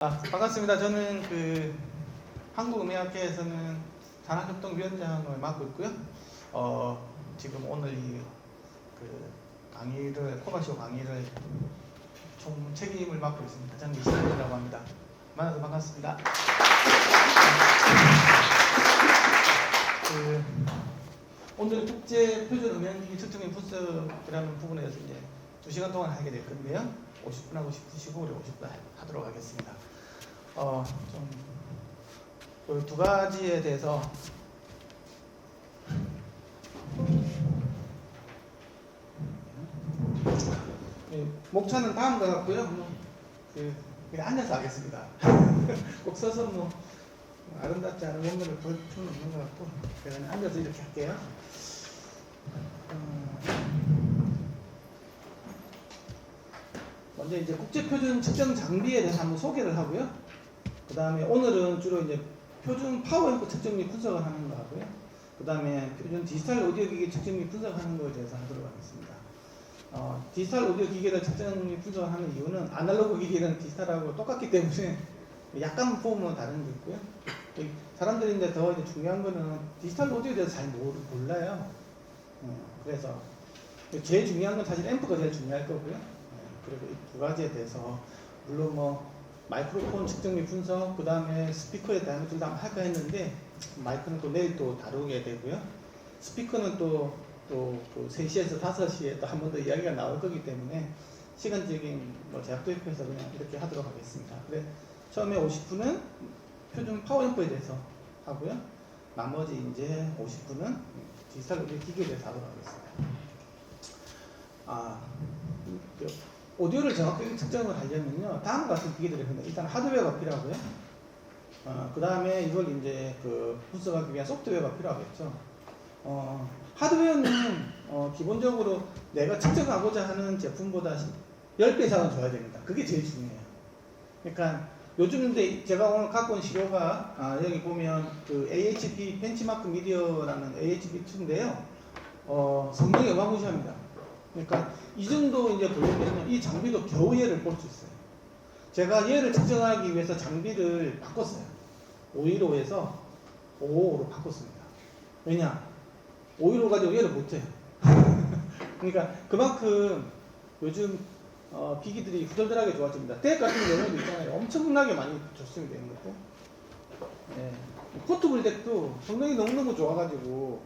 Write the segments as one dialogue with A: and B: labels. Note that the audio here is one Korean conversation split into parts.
A: 반갑습니다. 저는 한국음악회에서는 산학협동위원장을 맡고 있고요. 지금 오늘 강의를, 코바쇼 강의를 총 책임을 맡고 있습니다. 저는 이신환이라고 합니다. 만나서 반갑습니다. 오늘 국제 표준 음향기기 측정기 분석이라는 부분에서 이제 2시간 동안 하게 될 건데요. 50분하고 10분, 우리 50분 하도록 하겠습니다. 두 가지에 대해서 목차는 다음과 같고요. 그냥 앉아서 하겠습니다. 꼭 서서 아름답지 않은 원문을 볼 필요는 없는 것 같고, 그냥 앉아서 이렇게 할게요. 먼저 이제 국제표준 측정 장비에 대해서 한번 소개를 하고요. 그 다음에 오늘은 주로 이제 표준 파워앰프 측정 및 분석을 하는 거 하고요. 그 다음에 표준 디지털 오디오 기기 측정 및 분석하는 거에 대해서 하도록 하겠습니다. 디지털 오디오 기기를 측정 및 분석을 하는 이유는 아날로그 기기는 디지털하고 똑같기 때문에 약간 부분은 다른 게 있고요. 사람들인데 더 이제 중요한 거는 디지털 오디오에 대해서 잘 몰라요. 그래서 제일 중요한 건 사실 앰프가 제일 중요할 거고요. 그리고 이 두 가지에 대해서 물론 마이크로폰 측정 및 분석, 그 다음에 스피커에 대한 것들도 한번 할까 했는데 마이크는 또 내일 또 다루게 되고요. 스피커는 또 3시에서 5시에 또 한 번 더 이야기가 나올 거기 때문에 시간적인 제약도 있어서 그냥 이렇게 하도록 하겠습니다. 그래 처음에 50분은 표준 파워앰프에 대해서 하고요. 나머지 이제 50분은 디지털 오디오 기기에 대해서 하도록 하겠습니다. 오디오를 정확하게 측정을 하려면요, 다음과 같은 기기들이 있습니다. 일단 하드웨어가 필요하고요. 그 다음에 이걸 이제 분석하기 위한 소프트웨어가 필요하겠죠. 하드웨어는 기본적으로 내가 측정하고자 하는 제품보다 10배 이상은 줘야 됩니다. 그게 제일 중요해요. 그러니까 요즘인데 제가 오늘 갖고 온 시료가 여기 보면 AHP 벤치마크 미디어라는 AHP2인데요. 성능이 어마무시합니다. 그러니까 이 정도 이제 보려면 이 장비도 겨우 얘를 볼 수 있어요. 제가 얘를 측정하기 위해서 장비를 바꿨어요. 515에서 555로 바꿨습니다. 왜냐? 515 가지고 얘를 못해요. 그러니까 그만큼 요즘 기기들이 후덜덜하게 좋아집니다. 덱 같은 경우도 있잖아요. 엄청나게 많이 좋습니다. 이런 것도. 포트블 덱도 성능이 너무너무 좋아가지고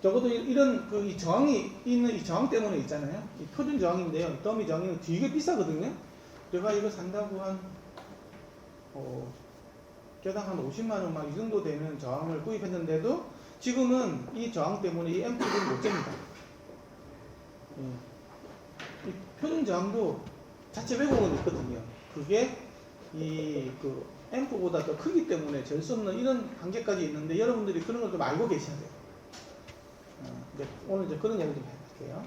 A: 적어도 이런 이 저항이 있는 이 저항 때문에 있잖아요. 이 표준 저항인데요. 더미 저항이 되게 비싸거든요. 제가 이거 산다고 개당 한 50만원 막 이 정도 되는 저항을 구입했는데도 지금은 이 저항 때문에 이 앰프를 못 잽니다. 이 표준 저항도 자체 왜곡은 있거든요. 그게 앰프보다 더 크기 때문에 잴 수 없는 이런 한계까지 있는데 여러분들이 그런 걸 좀 알고 계셔야 돼요. 오늘 이제 그런 얘기 좀 해볼게요.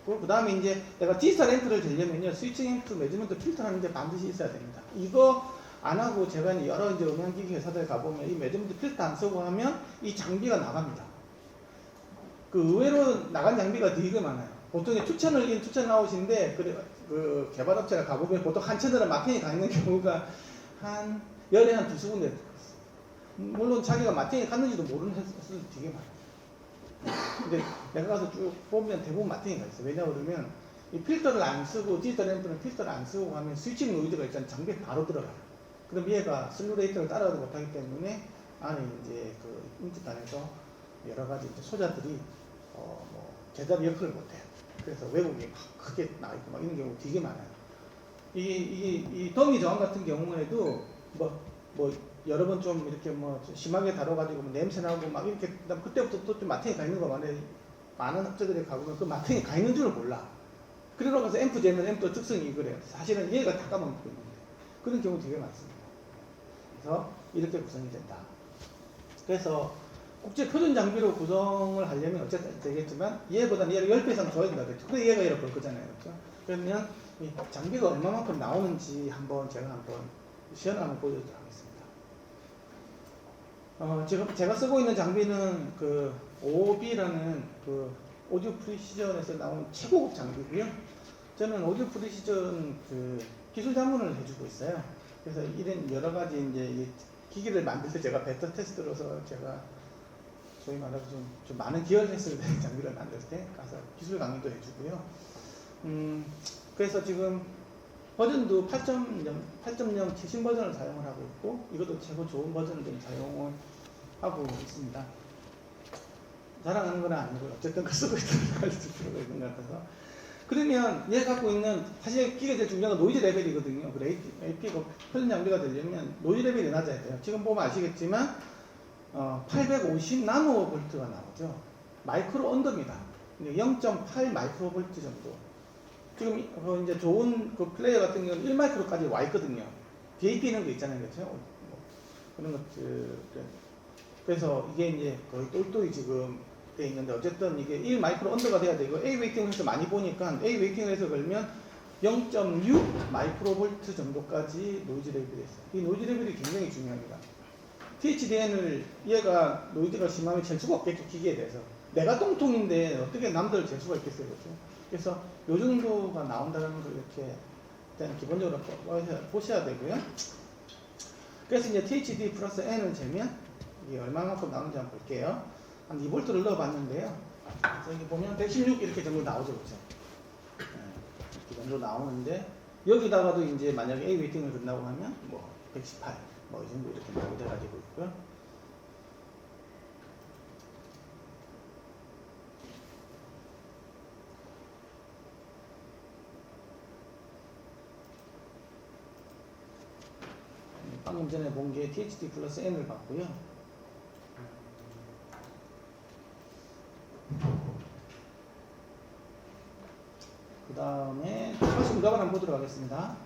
A: 그 다음에 이제 내가 디지털 앰프를 재려면요, 스위칭 앰프 매지먼트 필터 하는데 반드시 있어야 됩니다. 이거 안 하고 제가 여러 이제 음향기기 회사들 가보면 이 매지먼트 필터 안 쓰고 하면 이 장비가 나갑니다. 의외로 나간 장비가 되게 많아요. 보통 추천을 나오시는데, 개발업체가 가보면 보통 한 채널에 마틴이 가 있는 경우가 열에 한 2-3군데. 물론 자기가 마틴이 갔는지도 모르는 회사도 되게 많아요. 근데 내가 가서 쭉 보면 대부분 마틴이가 있어요. 왜냐하면 그러면 이 필터를 안 쓰고, 디지털 앰프는 필터를 안 쓰고 하면 스위칭 노이즈가 일단 장비에 바로 들어가요. 그럼 얘가 슬루 레이트를 따라가지 못하기 때문에 안에 이제 인풋 안에서 여러 가지 이제 소자들이 제대로 역할을 못해요. 그래서 왜곡이 크게 나있고 이런 경우 되게 많아요. 이 더미 저항 같은 경우에도 여러 번 좀 이렇게 심하게 다뤄가지고 냄새 나고 막 이렇게 그때부터 또 좀 마탱이 가 있는 거 많은 학자들이 가보면 그 마탱이 가 있는 줄을 몰라. 그러고 가서 앰프 재면 앰프 특성이 그래요. 사실은 얘가 다 까먹고 있는데 그런 경우 되게 많습니다. 그래서 이렇게 구성이 된다. 그래서 국제 표준 장비로 구성을 하려면 어쨌든 되겠지만 얘보다는 얘를 10배 이상 줘야 된다겠죠. 근데 얘가 얘를 볼 거잖아요. 그렇죠? 그러면 이 장비가 얼마만큼 나오는지 제가 시연을 한번 보여드리도록 하겠습니다. 지금 제가 쓰고 있는 장비는 OB라는 오디오 프리시전에서 나온 최고급 장비고요. 저는 오디오 프리시전 기술 자문을 해주고 있어요. 그래서 이런 여러 가지 이제 이 기기를 만들 때 제가 베타 테스트로서 제가 소위 말해서 좀 많은 기여를 했을 때 장비를 만들 때 가서 기술 강의도 해주고요. 그래서 지금 버전도 8.0 최신 버전을 사용을 하고 있고 이것도 최고 좋은 버전을 좀 사용을 하고 있습니다. 자랑하는 건 아니고요. 어쨌든 그 쓰고 있다는 걸 알려줄 필요가 있는 것 같아서. 그러면 얘 갖고 있는 사실 기계 제일 중요한 건 노이즈 레벨이거든요. 그래 AP가 표준 장비가 되려면 노이즈 레벨이 낮아야 돼요. 지금 보면 아시겠지만 850 나노볼트가 나오죠. 마이크로 언더입니다. 0.8 마이크로볼트 정도. 지금 이제 좋은 그 플레이어 같은 경우는 1마이크로까지 와 있거든요. DAP 있는 거 있잖아요, 그렇죠? 그런 것들. 그래서 이게 이제 거의 똘똘이 지금 돼 있는데 어쨌든 이게 1마이크로 언더가 돼야 되고 A 웨이팅을 해서 많이 보니까 A 웨이팅을 해서 걸면 0.6 마이크로볼트 정도까지 노이즈 레벨이 있어요. 이 노이즈 레벨이 굉장히 중요합니다. THDN을 얘가 노이즈가 심하면 잴 수가 없겠죠, 기계에 대해서. 내가 똥통인데 어떻게 남들을 잴 수가 있겠어요, 그렇죠? 그래서 요 정도가 나온다는 걸 이렇게 일단 기본적으로 보셔야 되고요. 그래서 이제 THD 플러스 N을 재면 이게 얼마만큼 나오는지 한번 볼게요. 한 2V를 넣어봤는데요. 여기 보면 116 이렇게 정도 나오죠, 그렇죠? 이렇게 정도 나오는데 여기다가도 이제 만약에 A 웨이팅을 끝나고 하면 뭐 118, 뭐 이 정도 이렇게 나오게 가지고 있고요. 방금 전에 본 게 THD 플러스 N을 봤고요. 그 다음에 주파수 음답을 한번 보도록 하겠습니다.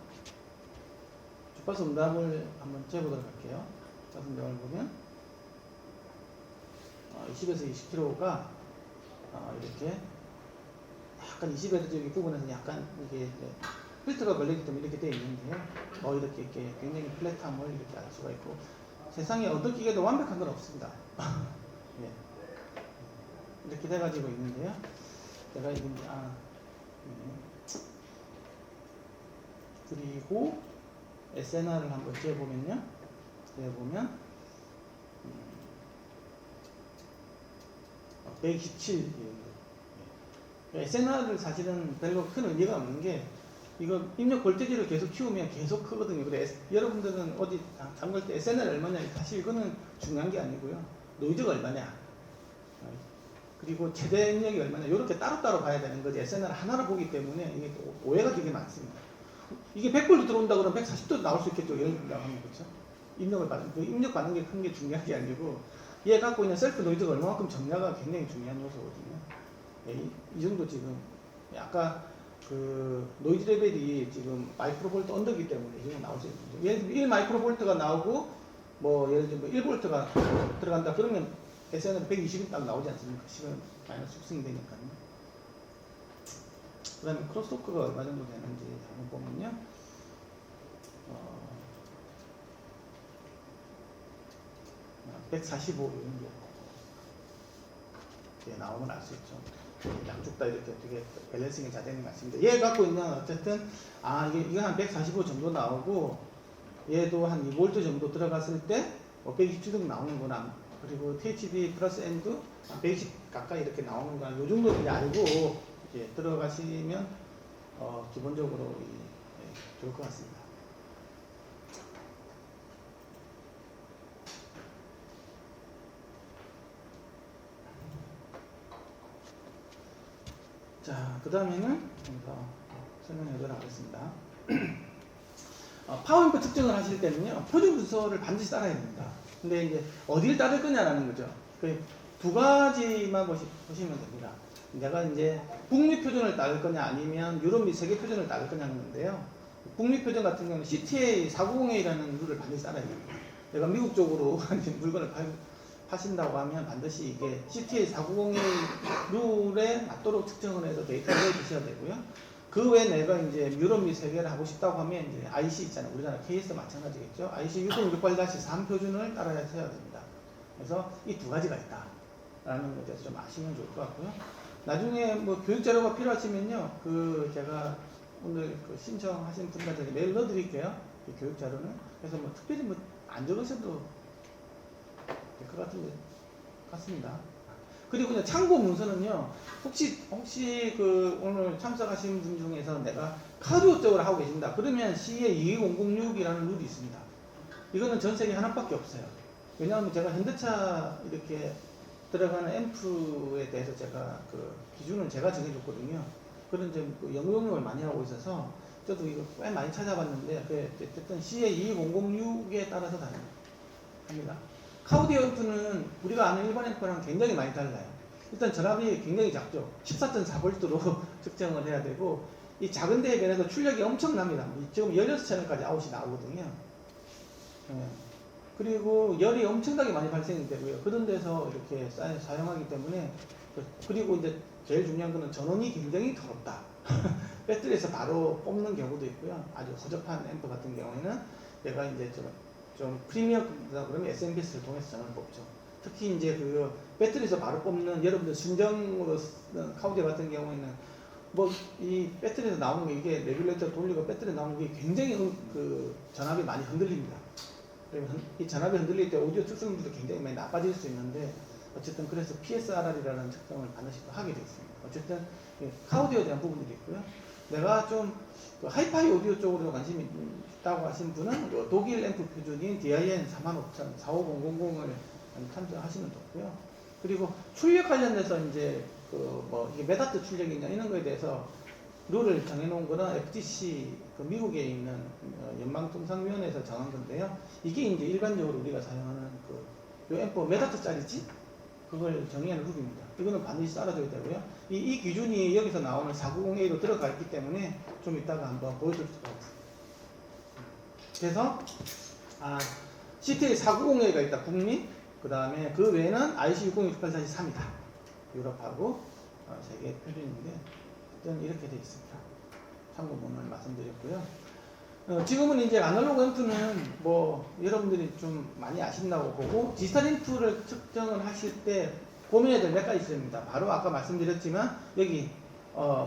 A: 주파수 음답을 한번 재보도록 할게요. 주파수 음답을 보면 20에서 20kH가 이렇게 약간 20Hz 부분에서 약간 이게 필터가 걸리기 때문에 이렇게 되어 있는데요. 이렇게 굉장히 플랫함을 이렇게 알 수가 있고 세상에 어떤 기계도 완벽한 건 없습니다. 예. 이렇게 돼가지고 있는데요. 제가 이제 그리고 SNR을 한번 재보면요. 재보면 127. SNR을 사실은 별로 큰 의미가 없는 게 이거 입력 볼테지를 계속 키우면 계속 크거든요. 그래 여러분들은 어디 잠글 때 SNR 얼마냐 사실 이거는 중요한 게 아니고요. 노이즈가 얼마냐 그리고 최대 입력이 얼마냐 이렇게 따로따로 봐야 되는 거지. SNR 하나로 보기 때문에 이게 오해가 되게 많습니다. 이게 100볼트 들어온다 그러면 140도 나올 수 있겠죠. 예를 들면 그렇죠. 입력을 받는 그 입력 받는 게 큰 게 중요한 게 아니고 얘 갖고 있는 셀프 노이즈가 얼마만큼 적냐가 굉장히 중요한 요소거든요. 이 정도 지금 아까 그 노이즈 레벨이 지금 마이크로볼트 언더이기 때문에 지금 나올 수 있는 거죠. 예를 들면 1 마이크로볼트가 나오고 뭐 예를 들면 1볼트가 들어간다 그러면 SNR 120이 딱 나오지 않습니까? 시간 마이너스 숙성이 되니까요. 그 다음에 크로스토크가 얼마 정도 되는지 한번 보면요. 145 정도 나오면 알 수 있죠. 양쪽 다 이렇게 되게 밸런싱이 잘 되는 것 같습니다. 얘 갖고 있는 어쨌든 이게 한 145 정도 나오고 얘도 한 2V 정도 들어갔을 때 120 정도 나오는구나. 그리고 THD 플러스 N도 한 120 가까이 이렇게 나오는구나. 요 정도 이제 알고 이제 들어가시면 기본적으로 좋을 것 같습니다. 자, 그 다음에는 설명해보도록 하겠습니다. 파워앰프 측정을 하실 때는요, 표준 분서를 반드시 따라야 됩니다. 근데 이제 어디를 따를 거냐라는 거죠. 두 가지만 보시면 됩니다. 내가 이제 북미 표준을 따를 거냐 아니면 유럽 및 세계 표준을 따를 거냐는 건데요. 북미 표준 같은 경우는 CTA 490A라는 룰을 반드시 따라야 됩니다. 내가 미국 쪽으로 물건을 하신다고 하면 반드시 이게 CTA 490A 룰에 맞도록 측정을 해서 데이터를 내주셔야 되고요. 그 외에 내가 이제 유럽 및 세계를 하고 싶다고 하면 이제 IC 있잖아요. 우리나라 KS 마찬가지겠죠. IC 606-3 표준을 따라야 됩니다. 그래서 이 두 가지가 있다라는 것에 대해서 좀 아시면 좋을 것 같고요. 나중에 뭐 교육 자료가 필요하시면요, 제가 오늘 그 신청하신 분들한테 메일 넣어드릴게요. 이 교육 자료는. 그래서 뭐 특별히 뭐 안 적으셔도 될 것 같습니다. 그리고 그냥 참고 문서는요. 혹시 그 오늘 참석하신 분 중에서 내가 카디오 쪽으로 하고 계신다. 그러면 CE 22006이라는 룰이 있습니다. 이거는 전 세계 하나밖에 없어요. 왜냐하면 제가 현대차 이렇게 들어가는 앰프에 대해서 제가 그 기준을 제가 정해줬거든요. 그런 이제 연구용역을 많이 하고 있어서 저도 이거 꽤 많이 찾아봤는데 어쨌든 CE 22006에 따라서 합니다. 카우디오 앰프는 우리가 아는 일반 앰프랑 굉장히 많이 달라요. 일단 전압이 굉장히 작죠. 14.4V로 측정을 해야 되고 이 작은 데에 비해서 출력이 엄청납니다. 지금 16채널까지 아웃이 나오거든요. 네. 그리고 열이 엄청나게 많이 발생이 되고요. 그런 데서 이렇게 사용하기 때문에 그리고 이제 제일 중요한 거는 전원이 굉장히 더럽다. 배터리에서 바로 뽑는 경우도 있고요. 아주 허접한 앰프 같은 경우에는 얘가 이제 좀 프리미엄이다 그러면 SMPS를 통해서 전원을 뽑죠. 특히 이제 그 배터리에서 바로 뽑는 여러분들 순정으로 쓰는 카우디오 같은 경우에는 뭐 이 배터리에서 나오는 게 이게 레귤레이터 돌리고 배터리 나오는 게 굉장히 그 전압이 많이 흔들립니다. 그러면 이 전압이 흔들릴 때 오디오 특성들도 굉장히 많이 나빠질 수 있는데 어쨌든 그래서 PSRR이라는 측정을 반드시 하게 되어 있습니다. 어쨌든 카우디오에 대한 부분들이 있고요. 내가 좀 그 하이파이 오디오 쪽으로 관심이 있다고 하신 분은 독일 앰프 표준인 DIN 45000, 45000을 탐색하시면 좋고요. 그리고 출력 관련돼서 이제 그 뭐 이게 메다트 출력이냐 이런 거에 대해서 룰을 정해놓은 거는 FTC 그 미국에 있는 연방통상위원회에서 정한 건데요. 이게 이제 일반적으로 우리가 사용하는 그 요 앰프 메다트 짜리지 그걸 정의하는 룰입니다. 이거는 반드시 따라줘야 되고요. 이 기준이 여기서 나오는 490A로 들어가 있기 때문에 좀 이따가 한번 보여줄 수가 없어요. 그래서 CTA 490A가 있다. 국립. 그 다음에 그 외에는 IC 60668-3이다. 유럽하고 세계 표준인데 일단 이렇게 되어 있습니다. 참고문을 말씀드렸고요. 지금은 이제 아날로그 앰프는 뭐 여러분들이 좀 많이 아신다고 보고 디지털 앰프를 측정을 하실 때 고민해야 될 몇 가지 있습니다. 바로 아까 말씀드렸지만 여기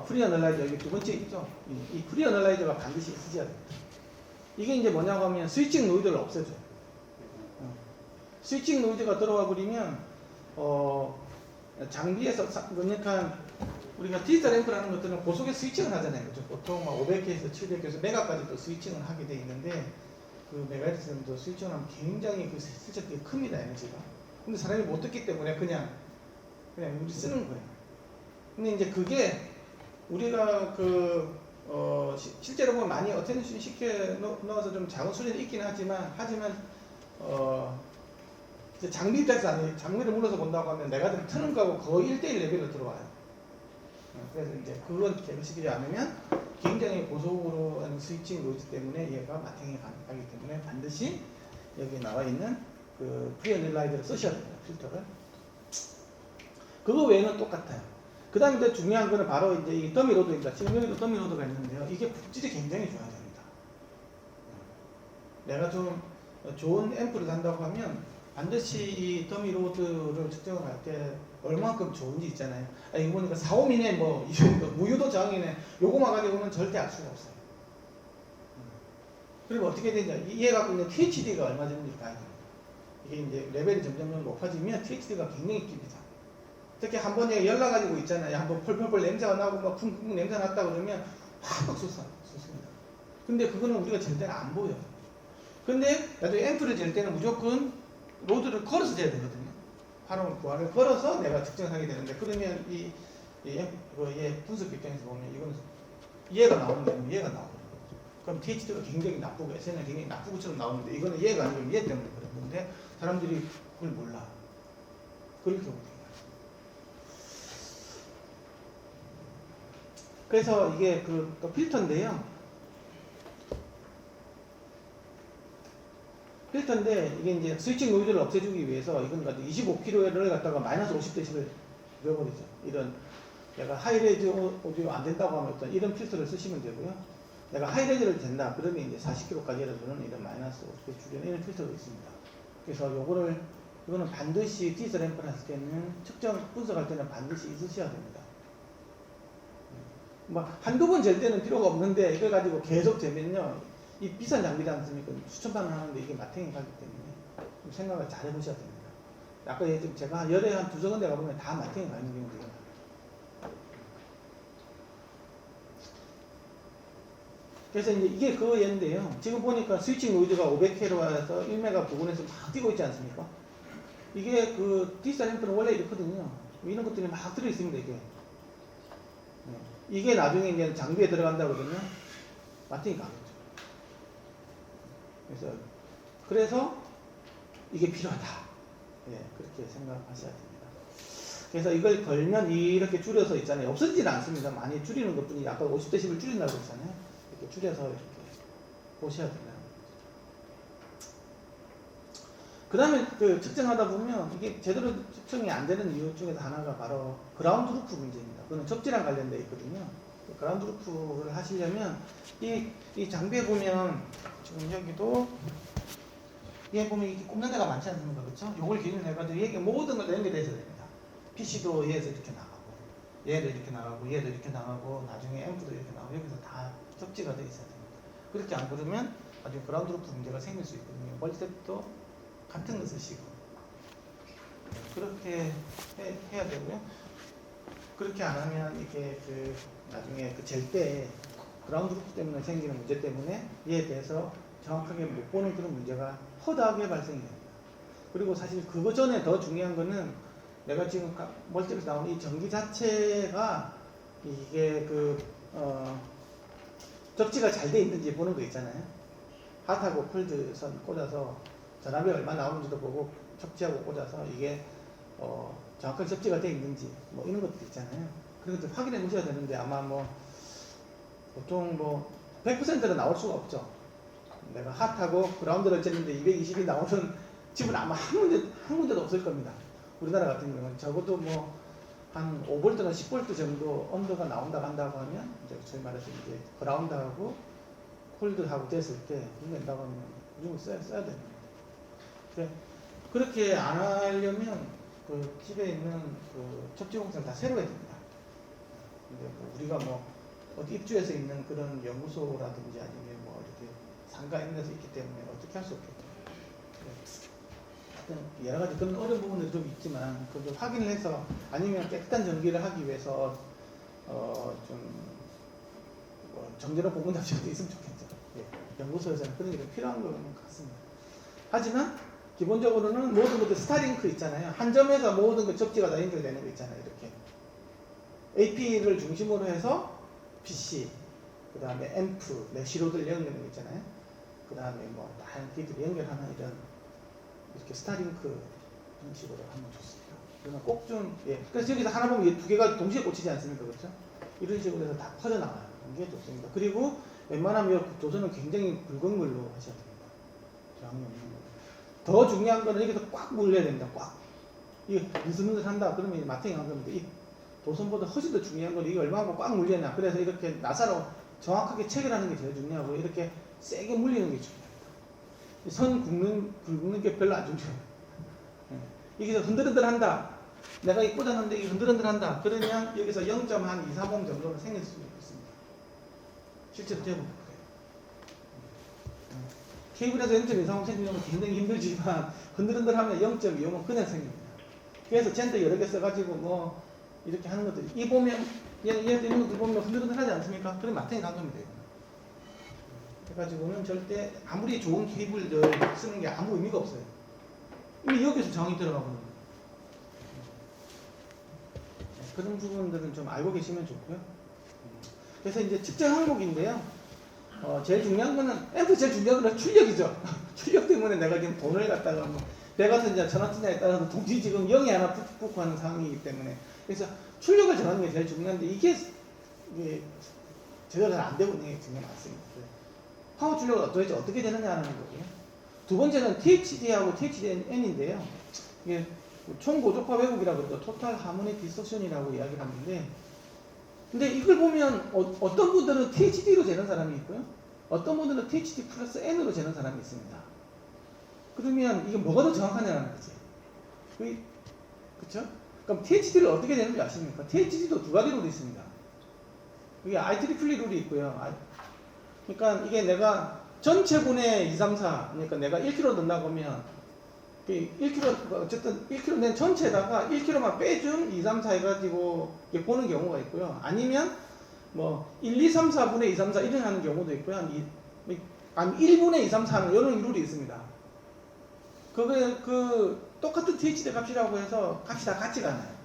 A: 프리 어널라이저 여기 두 번째 있죠. 이 프리 어널라이저가 반드시 있으셔야 됩니다. 이게 이제 뭐냐고 하면 스위칭 노이즈를 없애줘요. 스위칭 노이즈가 들어와 버리면 장비에서 그러니까 우리가 디지털 앰프라는 것들은 고속에 스위칭을 하잖아요. 그렇죠? 보통 막 500K에서 700K에서 메가까지 또 스위칭을 하게 돼 있는데 그 메가헤르츠는 또 스위칭을 하면 굉장히 그 슬쩍이 큽니다. 에너지가. 근데 사람이 못 듣기 때문에 그냥 우리 쓰는 거예요. 근데 이제 그게 우리가 실제로 보면 많이 어텐션 시켜 넣어서 좀 작은 소리는 있긴 하지만 이제 장비 입장에서 아니 장비를 물어서 본다고 하면 내가 좀 트는 거하고 거의 1대1 레벨로 들어와요. 그래서 이제 그건 개발시키지 않으면 굉장히 고속으로 하는 스위칭 노이즈 때문에 얘가 마탱이 가능하기 때문에 반드시 여기 나와 있는 그 프리어널라이저를 쓰셔야 됩니다. 필터를. 그거 외에는 똑같아요. 그 다음에 이제 중요한 거는 바로 이제 이 더미 로드입니다. 지금 여기도 더미 로드가 있는데요. 이게 품질이 굉장히 좋아야 됩니다. 내가 좀 좋은 앰프를 산다고 하면 반드시 이 더미 로드를 측정을 할 때 얼만큼 좋은지 있잖아요. 이거 보니까 4옴이네 뭐 무유도 저항이네 요거만 가지고는 절대 알 수가 없어요. 그리고 어떻게 되냐 얘 갖고 있는 QHD가 얼마 정도인지 봐야 됩니다. 이게 이제 레벨이 점점 높아지면 QHD가 굉장히 깁니다. 특히 한 번에 연락가지고 있잖아요. 한번 펄펄펄 냄새가 나고 막 쿵쿵 냄새 났다 그러면 확 쏟습니다. 근데 그거는 우리가 잴 때는 안 보여요. 근데 나중에 앰프를 잴 때는 무조건 로드를 걸어서 재야 되거든요. 바로 부하를 걸어서 내가 측정하게 되는데 그러면 얘 분석 입장에서 보면 이거는 얘가 나오는 게 아니고 얘가 나오거든요. 그럼 THD가 굉장히 나쁘고 SN은 굉장히 나쁘고처럼 나오는데 이거는 얘가 아니고 얘 때문에 그런 건데 사람들이 그걸 몰라. 그렇게 보거든요. 그래서 이게 또 필터인데요. 필터인데 이게 이제 스위칭 노이즈를 없애주기 위해서 이건 25kHz를 갖다가 마이너스 50dB를 넣어버리죠. 이런 내가 하이레이즈 오디오 안 된다고 하면 어떤 이런 필터를 쓰시면 되고요. 내가 하이레이즈를 된다 그러면 이제 40kHz까지 열어주는 이런 마이너스 50dB 주는 이런 필터가 있습니다. 그래서 이거는 반드시 디지털 앰프를 할 때는 측정 분석할 때는 반드시 있으셔야 됩니다. 뭐 한두 번 잴 때는 필요가 없는데 이걸 가지고 계속 재면요, 이 비싼 장비지 않습니까? 수천만 원 하는데 이게 마탱이 가기 때문에 좀 생각을 잘 해보셔야 됩니다. 아까 제가 열에 한 두세 군데 가보면 다 마탱이 가는 경우도 있어요. 그래서 이제 이게 그 예인데요. 지금 보니까 스위칭 노이즈가 500kHz에서 1메가 부근에서 막 뛰고 있지 않습니까? 이게 그 디지털 앰프는 원래 이렇거든요. 이런 것들이 막 들어있습니다, 이게. 네. 이게 나중에 이제 장비에 들어간다거든요. 마탱이 가겠죠. 그래서 이게 필요하다. 예, 그렇게 생각하셔야 됩니다. 그래서 이걸 걸면 이렇게 줄여서 있잖아요. 없어지지는 않습니다. 많이 줄이는 것 뿐이 아까 50dB를 줄인다고 했잖아요. 이렇게 줄여서 이렇게 보셔야 된다. 그 다음에 그 측정하다 보면 이게 제대로 측정이 안 되는 이유 중에서 하나가 바로 그라운드 루프 문제입니다. 그거는 접지랑 관련되어 있거든요. 그라운드 루프를 하시려면 이 장비에 보면 지금 여기도 얘 보면 이게 꼽는 데가 많지 않습니까? 그렇죠? 요걸 기준으로 해가지고 얘가 모든 걸 연결해서 됩니다. PC도 얘에서 이렇게 나가고 얘도 이렇게 나가고 얘도 이렇게 나가고 나중에 앰프도 이렇게 나가고 여기서 다 접지가 되어 있어야 됩니다. 그렇게 안 그러면 나중에 그라운드 루프 문제가 생길 수 있거든요. 멀티탭도 같은 거 쓰시고 그렇게 해야 되고요. 그렇게 안 하면 이게 그 나중에 그 잴 때 그라운드 루프 때문에 생기는 문제 때문에 이에 대해서 정확하게 못 보는 그런 문제가 허다하게 발생이 됩니다. 그리고 사실 그거 전에 더 중요한 거는 내가 지금 멀티에서 나오는 이 전기 자체가 이게 접지가 잘 돼 있는지 보는 거 있잖아요. 핫하고 콜드 선 꽂아서 전압이 얼마 나오는지도 보고 접지하고 꽂아서 이게 정확하게 접지가 돼 있는지 뭐 이런 것도 있잖아요. 그런 것들 확인해 보셔야 되는데 아마 뭐 보통 뭐 100%는 나올 수가 없죠. 내가 핫하고 그라운드를 쟀는데 220이 나오는 집은 아마 한 군데도 없을 겁니다. 우리나라 같은 경우는 적어도 뭐 한 5V나 10V 정도 온도가 나온다고 한다고 하면 이제 저희 말해서 이제 그라운드하고 콜드하고 됐을 때 된다고 하면 이걸 써야 됩니다. 그렇게 안 하려면 그 집에 있는 그 접지 공사를 다 새로 해야 됩니다. 근데 뭐 우리가 뭐 어디 입주해서 있는 그런 연구소라든지 아니면 뭐 이렇게 상가 있는 데서 있기 때문에 어떻게 할 수 없겠죠. 여러 가지 그런 어려운 부분들이 좀 있지만 그걸 확인을 해서 아니면 깨끗한 전기를 하기 위해서 뭐 정제로 공부 잡지가 있으면 좋겠죠. 예. 연구소에서는 그런 게 필요한 것 같습니다. 하지만 기본적으로는 모든 것들 스타링크 있잖아요. 한 점에서 모든 것 접지가 다 연결되는 거 있잖아요. 이렇게 AP를 중심으로 해서 PC, 그 다음에 앰프, 내시로들 연결되는 거 있잖아요. 그 다음에 뭐 다양한 기기들 연결하는 이렇게 스타링크 방식으로 하면 좋습니다. 그러면 꼭 좀, 예. 그래서 여기서 하나 보면 두 개가 동시에 꽂히지 않습니까? 그렇죠? 이런 식으로 해서 다 퍼져나가요. 이게 좋습니다. 그리고 웬만하면 도전은 굉장히 붉은 걸로 하셔야 됩니다. 저항이 없는 걸로. 더 중요한 거는 여기서 꽉 물려야 됩니다. 꽉. 이게 느슨느슨 한다. 그러면 마탱이 안 겁니다. 이 도선보다 훨씬 더 중요한 건 이게 얼마나 꽉 물려냐. 그래서 이렇게 나사로 정확하게 체결하는 게 제일 중요하고 이렇게 세게 물리는 게 중요합니다. 선 굵는 게 별로 안 중요해요. 이게 흔들흔들 한다. 내가 이 꽂았는데 이게 흔들흔들 한다. 그러면 여기서 0.230 정도는 생길 수 있습니다. 실제로 대부분 그래요. 케이블에서 0.230 생기면 굉장히 힘들지만 흔들흔들 하면 0.25면 그냥 생깁니다. 그래서 젠더 여러 개 써가지고 뭐 이렇게 하는 것들이 이 보면 얘들 이런 것들 보면 흔들흔들 하지 않습니까? 그럼 마탱이 감금이 돼요. 해가지고는 절대 아무리 좋은 케이블을 쓰는 게 아무 의미가 없어요. 이미 여기서 정이 들어가거든요. 그런 부분들은 좀 알고 계시면 좋고요. 그래서 이제 측정 항목인데요. 제일 중요한 거는 앰프 제일 중요한 거는 출력이죠. 출력 때문에 내가 지금 돈을 갖다가 뭐 100W냐 1000W냐에 따라서 동시 지금 0이 하나 붙고 하는 상황이기 때문에 그래서 출력을 정하는 게 제일 중요한데 이게 제대로 잘 안 되고 있는 게 굉장히 많습니다. 파워 출력을 도대체 어떻게 되느냐 하는 거고요. 두 번째는 THD하고 THDN인데요. 이게 총고적화 왜곡이라고 그러죠. 토탈 하모니 디스토션이라고 이야기를 하는데 근데 이걸 보면 어떤 분들은 THD로 재는 사람이 있고요. 어떤 분들은 THD 플러스 N으로 재는 사람이 있습니다. 그러면 이게 뭐가 더 정확하냐는 거지. 그렇죠? 그럼 THD를 어떻게 되는지 아십니까? THD도 두 가지로 되어 있습니다. 그게 IEEE 룰이 있고요. 그러니까 이게 내가 전체 분의 2, 3, 4, 그러니까 내가 1kg 넣는다고 하면 1kg, 어쨌든 1kg 낸 전체에다가 1kg만 빼준 2, 3, 4 해가지고 보는 경우가 있고요. 아니면 뭐 1, 2, 3, 4분의 2, 3, 4 이런 하는 경우도 있고요. 한 1분의 2, 3, 4는 이런 룰이 있습니다. 똑같은 THD 값이라고 해서 값이 다 같지가 않아요.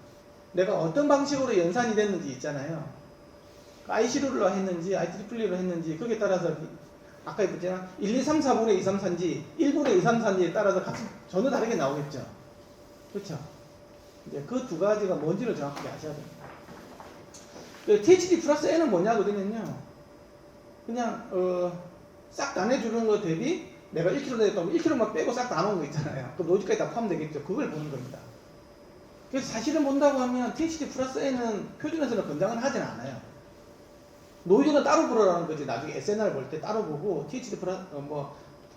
A: 내가 어떤 방식으로 연산이 됐는지 있잖아요. IC로로 했는지, IEEE로 했는지, 거기에 따라서, 아까 얘기했잖아. 1, 2, 3, 4분의 2, 3, 4인지, 1분의 2, 3, 4인지에 따라서 값이 전혀 다르게 나오겠죠. 그렇죠? 이제 그 두 가지가 뭔지를 정확하게 아셔야 됩니다. THD 플러스 N은 뭐냐거든요. 그냥, 싹 나눠주는 거 대비 내가 1kg 됐다면 1kg만 빼고 싹 나누는 거 있잖아요. 그럼 노이즈까지 다 포함되겠죠. 그걸 보는 겁니다. 그래서 사실은 본다고 하면 THD 플러스 N은 표준에서는 권장을 하진 않아요. 노이즈는 따로 보라는 거지. 나중에 SNR 볼 때 따로 보고 THD 플러스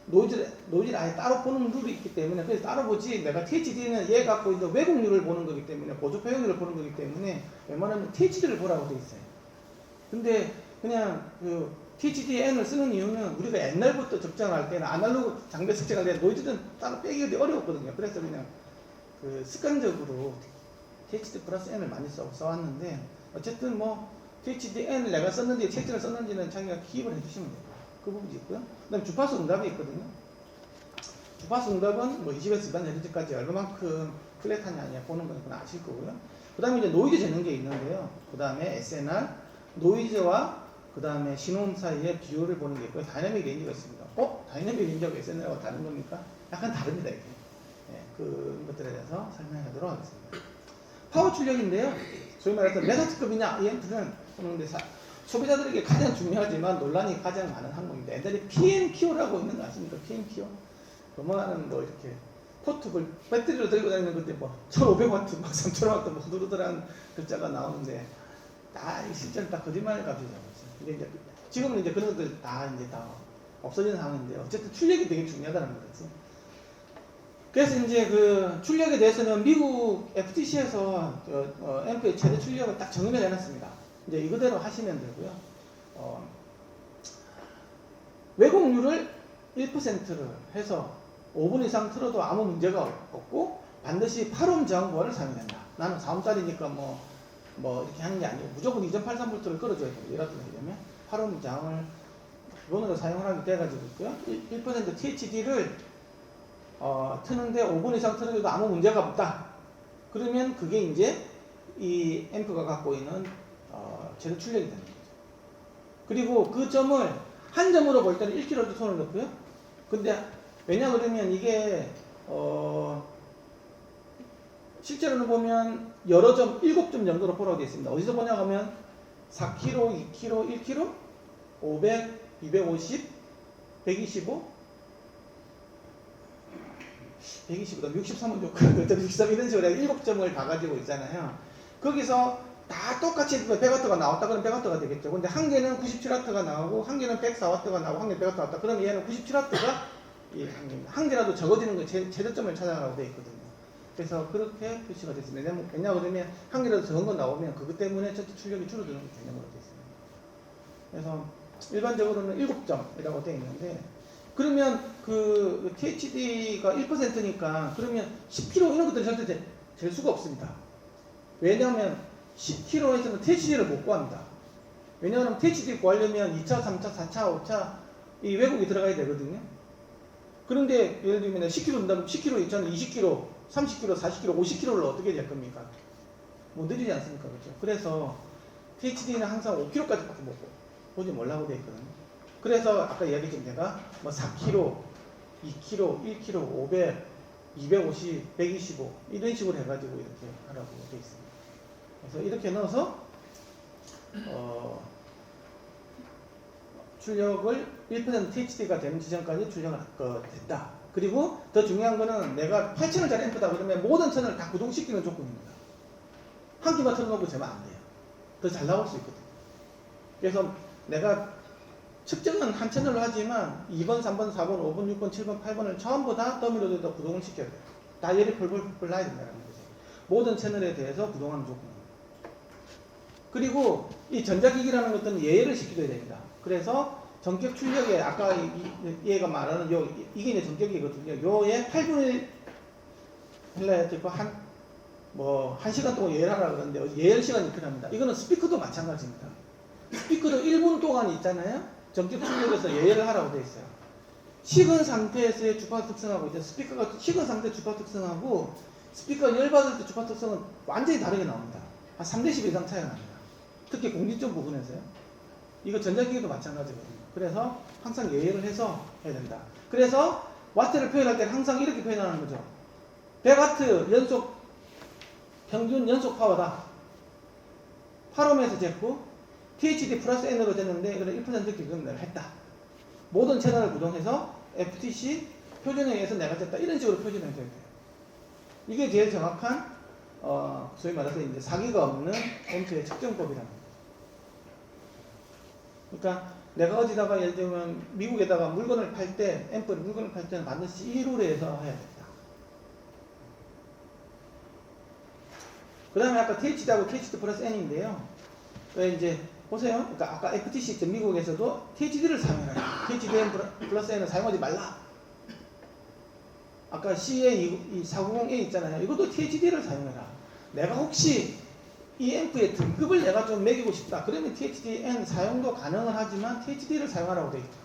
A: 노이즈를 아예 따로 보는 룰이 있기 때문에 그래서 따로 보지. 내가 THD는 얘 갖고 있는 왜곡률을 보는 거기 때문에 보조 표현율을 보는 거기 때문에 웬만하면 THD를 보라고 돼 있어요. 근데 그냥 THD-N을 쓰는 이유는 우리가 옛날부터 적정할 때는 아날로그 장비 측정할 때 노이즈는 따로 빼기가 어려웠거든요. 그래서 그냥 습관적으로 THD 플러스 N을 많이 써왔는데 어쨌든 뭐 THD-N을 내가 썼는지 THD를 썼는지는 자기가 기입을 해주시면 돼요. 그 부분이 있고요. 그 다음에 주파수 응답이 있거든요. 주파수 응답은 뭐 20에서 200Hz까지 얼마만큼 플랫하냐 보는 건 아실 거고요. 그 다음에 이제 노이즈 재는 게 있는데요. 그 다음에 SNR, 노이즈와 그 다음에 신호음 사이의 비율을 보는 게 있고요. 다이내믹 레인지가 있습니다. 다이내믹 레인지하고 SNR하고 다른 겁니까? 약간 다릅니다, 이게. 네, 그런 것들에 대해서 설명하도록 하겠습니다. 파워 출력인데요. 소위 말해서 몇 H급이냐, 이 앰프는 소비자들에게 가장 중요하지만 논란이 가장 많은 항목입니다. 옛날에 PNPO라고 있는 거 아십니까? PNPO? 그만한 뭐 이렇게 포트를 배터리로 들고 다니는 건데 뭐 1500W, 막 3000W 뭐 후두루두란 글자가 나오는데 실제로 다 거짓말 값이죠. 근데 이제 지금은 이제 그런 것들 다 없어지는 상황인데 어쨌든 출력이 되게 중요하다는 거죠. 그래서 이제 그 출력에 대해서는 미국 FTC에서 앰프의 최대 출력을 딱 정의를 해놨습니다. 이제 이거대로 하시면 되고요. 왜곡률을 1%를 해서 5분 이상 틀어도 아무 문제가 없고 반드시 8옴 저항 보호를 사용해야 된다. 나는 4옴짜리니까 뭐 이렇게 하는 게 아니고 무조건 2.83V를 끌어줘야 돼요. 얘 같은 경우면 8옴 저항을 기본으로 사용을 하게 돼가지고 있고요. 1% THD를 트는데 5분 이상 틀어줘도 아무 문제가 없다. 그러면 그게 이제 이 앰프가 갖고 있는 최대 출력이 되는 거죠. 그리고 그 점을 한 점으로 볼 때는 1kg도 손을 넣고요. 근데 왜냐 그러면 이게 실제로는 보면 여러 점, 7점 정도로 보라고 되어 있습니다. 어디서 보냐 하면 4kg, 2kg, 1kg, 500, 250, 125, 125, 63은 좋고 63 이런 식으로 7점을 다 가지고 있잖아요. 거기서 다 똑같이 100W가 나왔다 그러면 100W가 되겠죠. 근데 한 개는 97W가 나오고 한 개는 104W가 나오고 한 개는 100W 나왔다. 그러면 얘는 97W가 한 개라도 적어지는 거 최저점을 찾아가라고 되어 있거든요. 그래서 그렇게 표시가 됐습니다. 왜냐하면 그러면 한 개라도 적은 거 나오면 그것 때문에 전체 출력이 줄어드는 개념으로 되어 있습니다. 그래서 일반적으로는 7점이라고 되어 있는데 그러면 그 THD가 1%니까 그러면 10kg 이런 것들은 절대 될 수가 없습니다. 왜냐하면 10kg에서는 THD를 못 구합니다. 왜냐하면 THD 구하려면 2차, 3차, 4차, 5차 이 왜곡이 들어가야 되거든요. 그런데 예를 들면 10kg 된다면 10kg, 2차는 20kg, 30kg, 40kg, 50kg를 어떻게 될 겁니까? 뭐 느리지 않습니까? 그렇죠? 그래서 THD는 항상 5kg까지밖에 못 보지 말라고 되어 있거든요. 그래서 아까 이야기했던 내가 뭐 4kg, 2kg, 1kg, 500, 250, 125 이런 식으로 해가지고 이렇게 하라고 되어 있습니다. 그래서 이렇게 넣어서 출력을 1% THD가 되는 지점까지 출력을 됐다. 그리고 더 중요한 거는 내가 8채널짜리 앰프다 그러면 모든 채널을 다 구동시키는 조건입니다. 한 개만 틀어놓고 재면 안 돼요. 더 잘 나올 수 있거든요. 그래서 내가 측정은 한 채널로 하지만 2번, 3번, 4번, 5번, 6번, 7번, 8번을 전부 다 더미로도 구동을 시켜야 돼요. 다 얘를 펄펄 나야 된다는 거죠. 모든 채널에 대해서 구동하는 조건입니다. 그리고 이 전자기기라는 것들은 예열을 시켜줘야 됩니다. 그래서 전격 출력에 아까 얘가 말하는 이게 이제 전격이거든요. 요에 8분의 1 해야 되고 한 시간 동안 예열하라고 그러는데 예열 시간이 필요합니다. 이거는 스피커도 마찬가지입니다. 스피커도 1분 동안 있잖아요. 전격 출력에서 예열을 하라고 되어 있어요. 식은 상태에서의 주파 특성하고 이제 스피커가 식은 상태 주파 특성하고 스피커가 열받을 때 주파 특성은 완전히 다르게 나옵니다. 한 3dB 이상 차이가 납니다. 특히 공기점 부분에서요. 이거 전자기기도 마찬가지거든요. 그래서 항상 예열을 해서 해야 된다. 그래서 와트를 표현할 때는 항상 이렇게 표현하는 거죠. 100와트 연속 평균 연속 파워다. 8옴에서 쟀고 THD 플러스 N으로 됐는데 이거는 1% 기준을 했다. 모든 채널을 구동해서 FTC 표준에 의해서 내가 쟀다. 이런 식으로 표준을 해줘야 돼요. 이게 제일 정확한 소위 말해서 이제 사기가 없는 옴수의 측정법이랍니다. 그러니까 내가 어디다가 예를 들면 미국에다가 물건을 팔 때 앰플 물건을 팔 때는 반드시 1홀에 해서 해야 된다. 그 다음에 아까 THD하고 THD 플러스 N인데요. 왜 이제 보세요. 그러니까 아까 FTC 미국에서도 THD를 사용해라. THD 플러스 N을 사용하지 말라. 아까 CA 490A 있잖아요. 이것도 THD를 사용해라. 내가 혹시 이 앰프의 등급을 내가 좀 매기고 싶다. 그러면 THD-N 사용도 가능은 하지만 THD를 사용하라고 되어 있죠.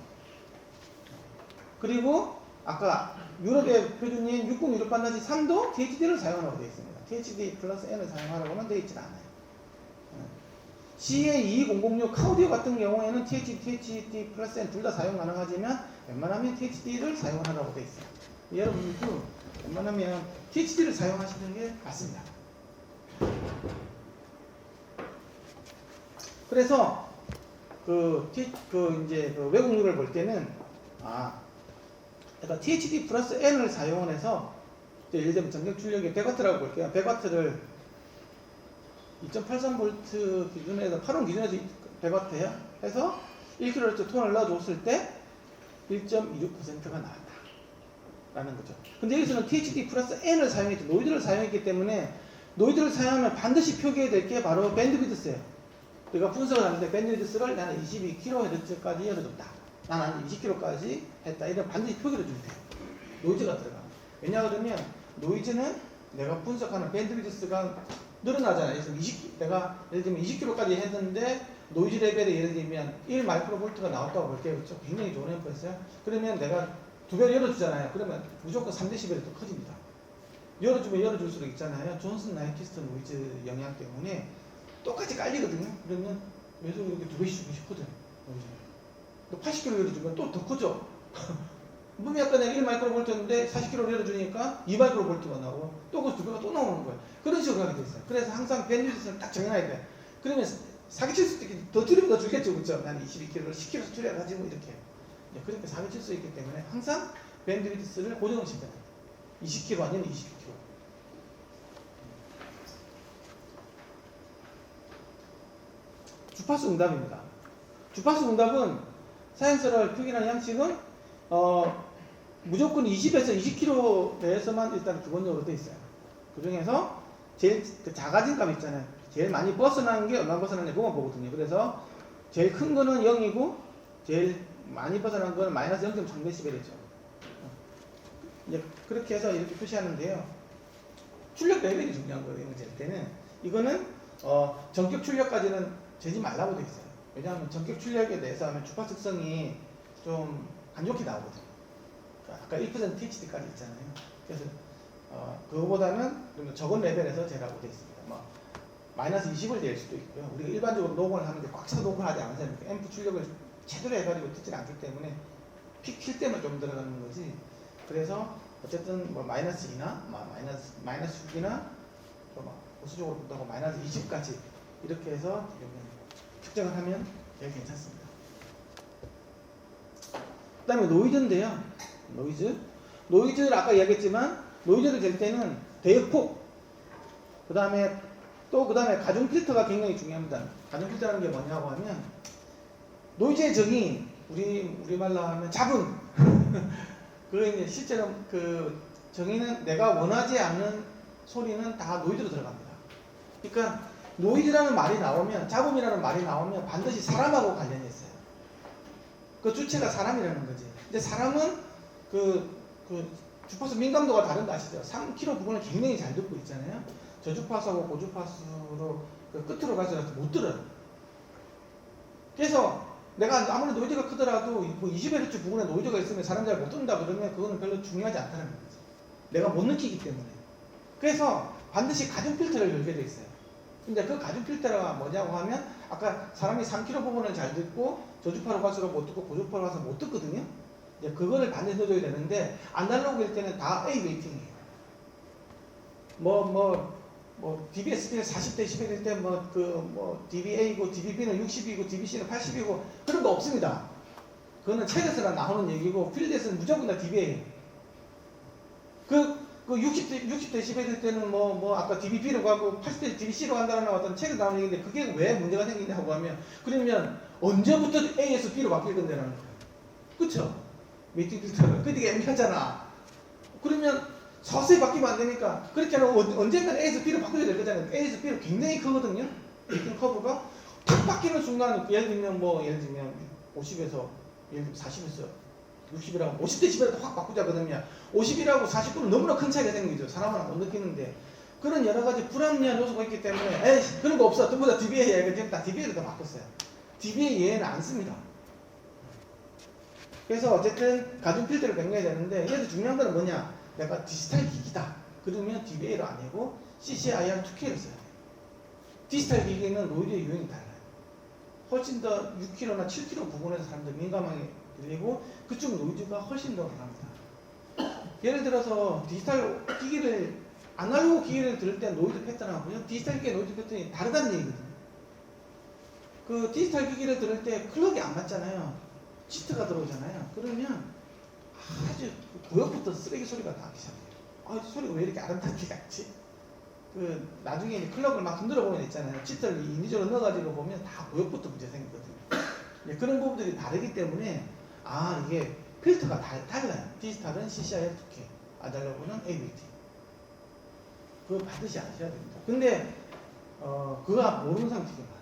A: 그리고 아까 유럽의 표준인 6016-3도 THD를 사용하라고 되어 있습니다. THD 플러스 N을 사용하라고는 되어 있지 않아요. CA2006 카우디오 같은 경우에는 THD 플러스 N 둘 다 사용 가능하지만 웬만하면 THD를 사용하라고 되어 있어요. 여러분도 웬만하면 THD를 사용하시는 게 맞습니다. 그래서 이제 외국률을 볼 때는 그러니까 THD 플러스 N을 사용해서 예를 들면 전격 출력이 100W라고 볼게요. 100W를 2.83V 기준에서 8옴 기준에서 100W예요. 해서 1kHz 톤을 넣어줬을 때 1.26%가 나왔다. 라는 거죠. 근데 여기서는 THD 플러스 N을 사용했죠. 노이즈를 사용했기 때문에 노이즈를 사용하면 반드시 표기해야 될 게 바로 밴드위드스예요. 내가 분석을 하는데 밴드위드스를 나는 22kHz까지 열어줬다. 나는 20kHz까지 했다. 이런 반드시 표기를 줄 돼요. 노이즈가 들어가. 왜냐 그러면 노이즈는 내가 분석하는 밴드위드스가 늘어나잖아요. 그래서 내가 예를 들면 20kHz까지 했는데 노이즈 레벨이 예를 들면 1마이크로볼트가 나왔다고 볼게요. 그렇죠? 굉장히 좋은 앰프였어요. 그러면 내가 2배로 열어주잖아요. 그러면 무조건 3dB이 더 커집니다. 열어주면 열어줄수록 있잖아요. 존슨 나이키스트 노이즈 영향 때문에 똑같이 깔리거든요. 그러면 외속 이렇게 2배씩 주고 싶거든. 또 80kg 열어주면 또 더 크죠. 분명히 아까 내가 1마이크로볼트였는데 40kg 열어주니까 2마이크로볼트가 나오고 또 그 2배가 또 나오는 거예요. 그런 식으로 하게 됐어요. 그래서 항상 밴드위드스를 딱 정해놔야 돼요. 그러면 사기칠 수 있게 더 줄이면 더 줄겠죠. 그렇죠? 난 22kg를 10kg 줄여가지고 이렇게 그렇게 사기칠 수 있기 때문에 항상 밴드위드스를 고정을 시켜야 돼요. 20kg 아니면 22kg. 주파수 응답입니다. 주파수 응답은 사이언스를 표기하는 양식은 무조건 20에서 20km 내에서만 일단 기본적으로 되어 있어요. 그 중에서 제일 작아진 값 있잖아요. 제일 많이 벗어나는 게 얼마 벗어나는지 그거 보거든요. 그래서 제일 큰 거는 0이고 제일 많이 벗어난 거는 마이너스 0.3dB이죠. 이제 그렇게 해서 이렇게 표시하는데요. 출력 레벨이 중요한 거예요. 잴 때는 이거는 전격 출력까지는 재지 말라고 되어 있어요. 왜냐하면 전격 출력에 대해서 하면 주파 특성이 좀 안 좋게 나오거든요. 아까 1% THD까지 있잖아요. 그래서 그거보다는 좀 적은 레벨에서 재라고 되어 있습니다. 뭐 마이너스 20을 낼 수도 있고요. 우리가 일반적으로 녹음을 하는데 꽉 차서 녹음을 하지 않으면 앰프 출력을 제대로 해가지고 듣지 않기 때문에 픽 킬 때만 좀 들어가는 거지. 그래서 어쨌든 뭐 마이너스 2나 마이너스 6이나 보수적으로 본다고 마이너스 20까지 이렇게 해서 측정을 하면 되게 괜찮습니다. 그 다음에 노이즈인데요. 노이즈를 아까 이야기했지만 노이즈를 잴 때는 대폭 그 다음에 가중 필터가 굉장히 중요합니다. 가중 필터라는 게 뭐냐고 하면 노이즈의 정의 우리말로 하면 잡음 그 이제 실제로 그 정의는 내가 원하지 않는 소리는 다 노이즈로 들어갑니다. 그러니까 노이즈라는 말이 나오면, 잡음이라는 말이 나오면 반드시 사람하고 관련이 있어요. 그 주체가 사람이라는 거지. 근데 사람은 주파수 민감도가 다른 거 아시죠? 3km 부분을 굉장히 잘 듣고 있잖아요. 저주파수하고 고주파수로 그 끝으로 가서 못 들어요. 그래서 내가 아무리 노이즈가 크더라도 뭐 20Hz 부분에 노이즈가 있으면 사람 잘 못 듣는다 그러면 그거는 별로 중요하지 않다는 거지. 내가 못 느끼기 때문에. 그래서 반드시 가중 필터를 열게 돼 있어요. 근데 그 가중 필터가 뭐냐고 하면 아까 사람이 3km 부분을 잘 듣고 저주파로 갈수록 못 듣고 고주파로 가서 못 듣거든요. 이제 그거를 반드시 넣어줘야 되는데 아날로그일 때는 다 A 웨이팅이에요. DBSP는 40대11일 때 DBA고 DBB는 60이고 DBC는 80이고 그런 거 없습니다. 그거는 책에서나 나오는 얘기고 필드에서는 무조건 다 DBA. 그 60대 11일 때는 아까 DBB로 가고 80대 DBC로 간다는 어떤 책에 나오는 얘기인데 그게 왜 문제가 생기냐고 하면 그러면 언제부터 A에서 B로 바뀔 건데라는 거예요. 그쵸? 웨이팅 필터가 그게 애매하잖아. 그러면 서서히 바뀌면 안 되니까 그렇게 하면 언젠간 A에서 B로 바꿔야 될 거잖아요. A에서 B로 굉장히 크거든요. 웨이팅 커브가 탁 바뀌는 순간 예를 들면 50에서 예를 들면 40에서 60이라고 50대 10이라도 확 바꾸자 그러면 50이라고 49는 너무나 큰 차이가 생기죠. 사람은 못 느끼는데 그런 여러 가지 불합리한 요소가 있기 때문에 에이 그런 거 없어. 전부 다 DBA 얘가 지금 다 DBA로 다 바꿨어요. DBA 얘는 안 씁니다. 그래서 어쨌든 가중 필터를 변경해야 되는데 얘도 중요한 건 뭐냐? 내가 디지털 기기다. 그러면 DBA로 아니고 CCIR2K를 써야 돼요. 디지털 기기는 노이즈의 유형이 달라요. 훨씬 더 6km나 7km 부분에서 사람들 민감하게 들리고 그쪽 노이즈가 훨씬 더 강합니다. 예를 들어서 디지털 기기를 아날로그 기기를 들을 때 노이즈 패턴하고요 디지털 기기의 노이즈 패턴이 다르다는 얘기거든요. 그 디지털 기기를 들을 때 클럭이 안 맞잖아요. 시트가 들어오잖아요. 그러면 아주 구역부터 쓰레기 소리가 나기 시작해요. 소리가 왜 이렇게 아름답게 같지? 나중에 이제 클럭을 막 흔들어 보면 있잖아요. 시트를 인위적으로 넣어가지고 보면 다 구역부터 문제 생기거든요. 그런 부분들이 다르기 때문에 이게 필터가 달라요. 디지털은 CCIR2K, 아날로그는 AVT. 그거 반드시 아셔야 됩니다. 근데 그거 모르는 사람 되게 많아요.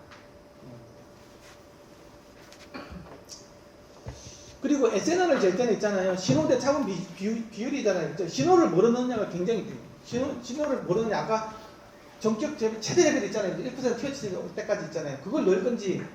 A: 그리고 SNR을 잴 때는 있잖아요. 신호대 차분 비율이잖아요. 신호를 뭐로 넣느냐가 굉장히 중요해요. 신호를 뭐로 넣느냐. 아까 전격 최대 레벨 있잖아요. 1% THC 올 때까지 있잖아요. 그걸 넣을 건지